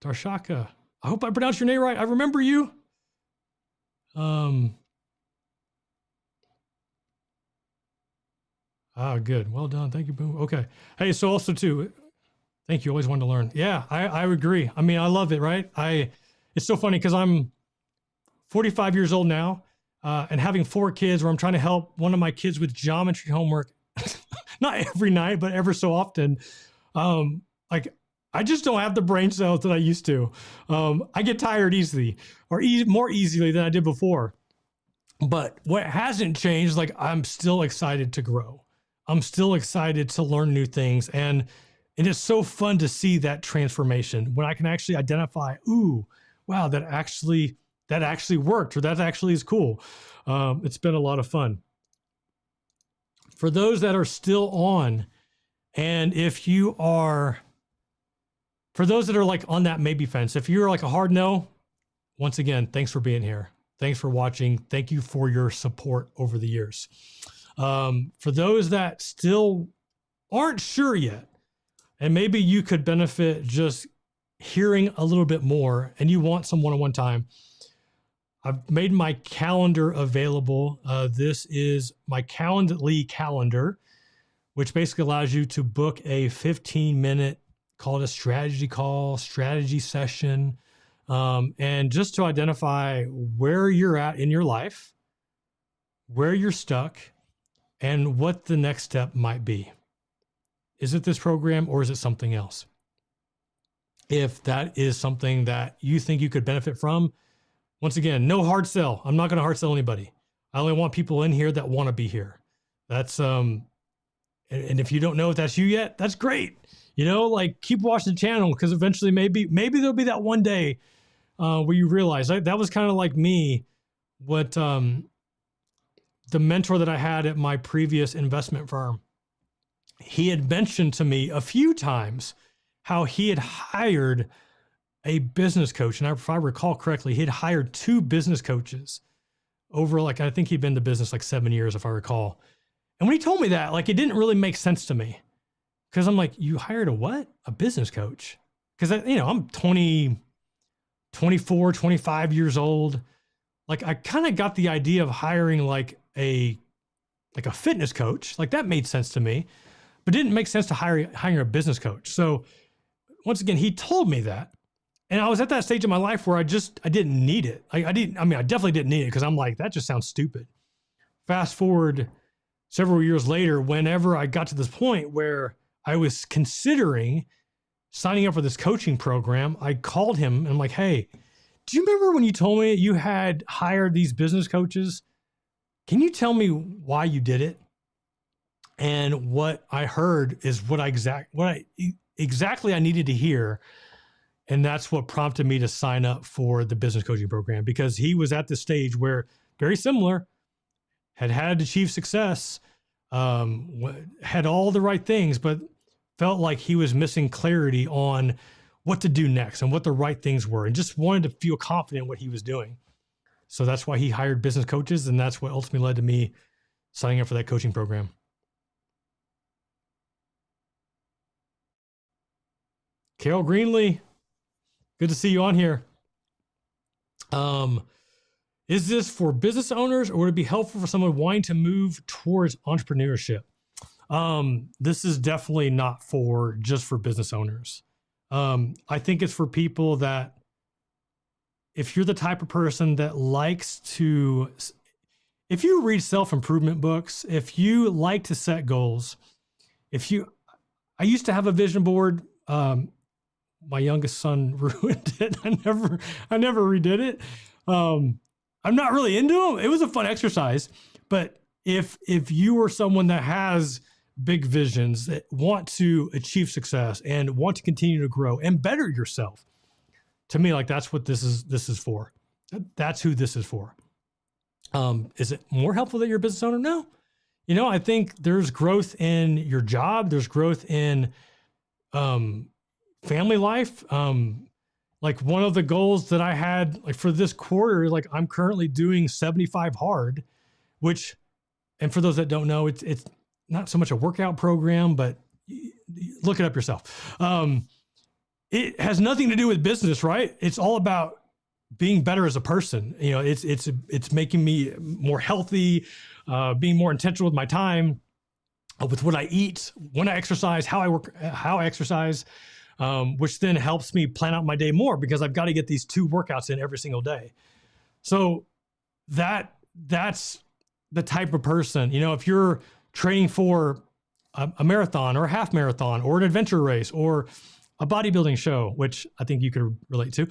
S1: Darshaka. I hope I pronounced your name right. I remember you. Good. Well done. Thank you. Boom. Okay. Hey, so also too, thank you. Always wanted to learn. Yeah, I agree. I mean, I love it, right? It's so funny because I'm 45 years old now, and having 4 kids where I'm trying to help one of my kids with geometry homework, not every night, but ever so often. I just don't have the brain cells that I used to. I get tired easily, or more easily than I did before. But what hasn't changed, like, I'm still excited to grow. I'm still excited to learn new things. And it's so fun to see that transformation when I can actually identify, ooh, wow, that actually worked, or that actually is cool. It's been a lot of fun. For those that are still on, and if you are For those that are like on that maybe fence, if you're like a hard no, once again, thanks for being here. Thanks for watching. Thank you for your support over the years. For those that still aren't sure yet, and maybe you could benefit just hearing a little bit more and you want some one-on-one time, I've made my calendar available. This is my Calendly calendar, which basically allows you to book a 15-minute, call it a strategy call, strategy session, and just to identify where you're at in your life, where you're stuck, and what the next step might be. Is it this program or is it something else? If that is something that you think you could benefit from, once again, no hard sell. I'm not going to hard sell anybody. I only want people in here that want to be here. That's, and if you don't know if that's you yet, that's great. You know, like keep watching the channel because eventually maybe there'll be that one day where you realize that was kind of like me, what the mentor that I had at my previous investment firm, he had mentioned to me a few times how he had hired a business coach. And if I recall correctly, he had hired 2 business coaches over, like, I think he'd been in the business like 7 years, if I recall. And when he told me that, like, it didn't really make sense to me because I'm like, you hired a what? A business coach? Because, you know, I'm 24, 25 years old. Like, I kind of got the idea of hiring like a fitness coach. Like that made sense to me, but didn't make sense to hiring a business coach. So once again, he told me that. And I was at that stage of my life where I didn't need it. I definitely didn't need it because I'm like, that just sounds stupid. Fast forward several years later, whenever I got to this point where I was considering signing up for this coaching program, I called him and I'm like, hey, do you remember when you told me you had hired these business coaches? Can you tell me why you did it? And what I heard is what exactly I needed to hear. And that's what prompted me to sign up for the business coaching program, because he was at the stage where, very similar, had achieved success, had all the right things, but felt like he was missing clarity on what to do next and what the right things were, and just wanted to feel confident in what he was doing. So that's why he hired business coaches. And that's what ultimately led to me signing up for that coaching program. Carol Greenlee, good to see you on here. Is this for business owners, or would it be helpful for someone wanting to move towards entrepreneurship? This is definitely not just for business owners. I think it's for people that, if you're the type of person that likes to, if you read self-improvement books, if you like to set goals, I used to have a vision board. My youngest son ruined it. I never redid it. I'm not really into them. It was a fun exercise, but if you are someone that has big visions, that want to achieve success and want to continue to grow and better yourself, to me, like, that's what this is for. That's who this is for. Is it more helpful that you're a business owner? No. You know, I think there's growth in your job. There's growth in, family life. Like one of the goals that I had, like for this quarter, like I'm currently doing 75 hard, which, and for those that don't know, it's not so much a workout program, but look it up yourself. It has nothing to do with business, right? It's all about being better as a person. You know, it's making me more healthy, being more intentional with my time, with what I eat, when I exercise, how I exercise, which then helps me plan out my day more, because I've got to get these 2 workouts in every single day. So that's the type of person, you know, if you're training for a marathon or a half marathon or an adventure race or a bodybuilding show, which I think you could relate to.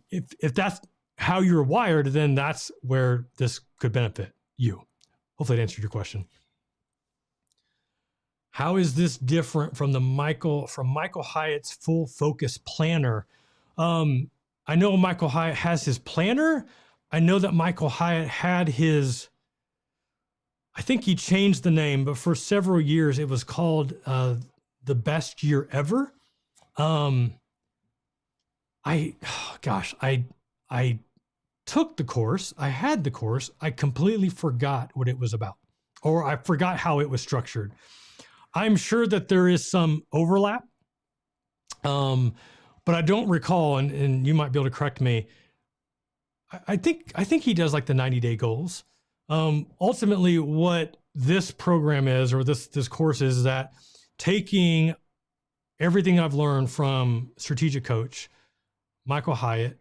S1: If that's how you're wired, then that's where this could benefit you. Hopefully it answered your question. How is this different from Michael Hyatt's full focus planner? I know Michael Hyatt has his planner. I know that Michael Hyatt had his, I think he changed the name, but for several years it was called The Best Year Ever. gosh, I took the course. I had the course. I completely forgot what it was about, or I forgot how it was structured. I'm sure that there is some overlap, but I don't recall, and you might be able to correct me. I think he does like the 90-day goals. Ultimately, what this program is, or this course is, that taking everything I've learned from strategic coach Michael Hyatt,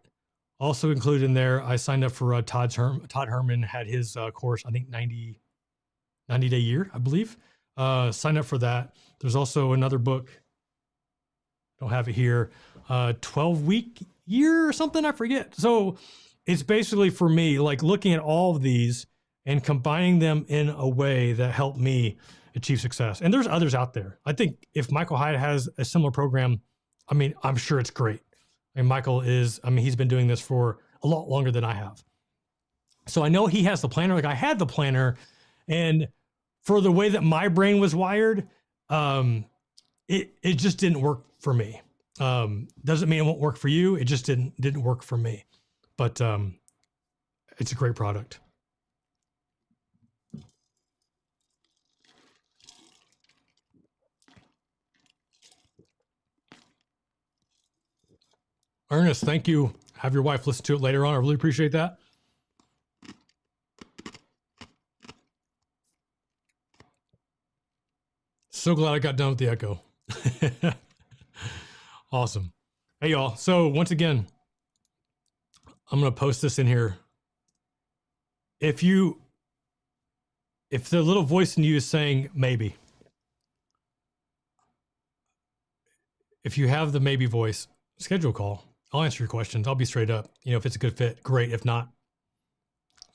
S1: also included in there. I signed up for Todd Herman had his course, I think 90-day year, I believe. Signed up for that. There's also another book. Don't have it here. 12-week year or something, I forget. So it's basically, for me, like looking at all of these and combining them in a way that helped me achieve success. And there's others out there. I think if Michael Hyatt has a similar program, I mean, I'm sure it's great. And Michael he's been doing this for a lot longer than I have. So I know he has the planner. Like, I had the planner, and for the way that my brain was wired, it just didn't work for me. Doesn't mean it won't work for you. It just didn't work for me. But it's a great product. Ernest, thank you. Have your wife listen to it later on. I really appreciate that. So glad I got done with the echo. Awesome. Hey, y'all. So once again, I'm going to post this in here. If the little voice in you is saying maybe, if you have the maybe voice, schedule a call. I'll answer your questions. I'll be straight up. If it's a good fit, great. If not,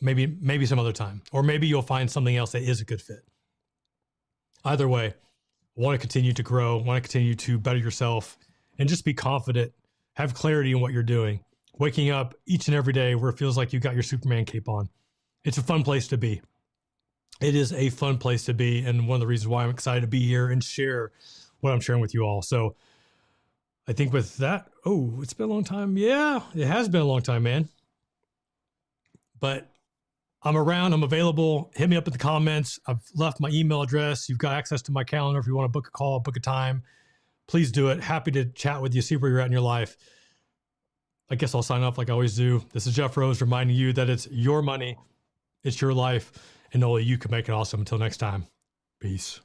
S1: maybe some other time, or maybe you'll find something else that is a good fit. Either way, want to continue to grow, want to continue to better yourself, and just be confident, have clarity in what you're doing. Waking up each and every day where it feels like you got your Superman cape on. It's a fun place to be. It is a fun place to be. And one of the reasons why I'm excited to be here and share what I'm sharing with you all. So I think with that, it's been a long time. Yeah, it has been a long time, man. But I'm around. I'm available. Hit me up in the comments. I've left my email address. You've got access to my calendar. If you want to book a call, book a time, please do it. Happy to chat with you, see where you're at in your life. I guess I'll sign off like I always do. This is Jeff Rose reminding you that it's your money, it's your life, and only you can make it awesome. Until next time, peace.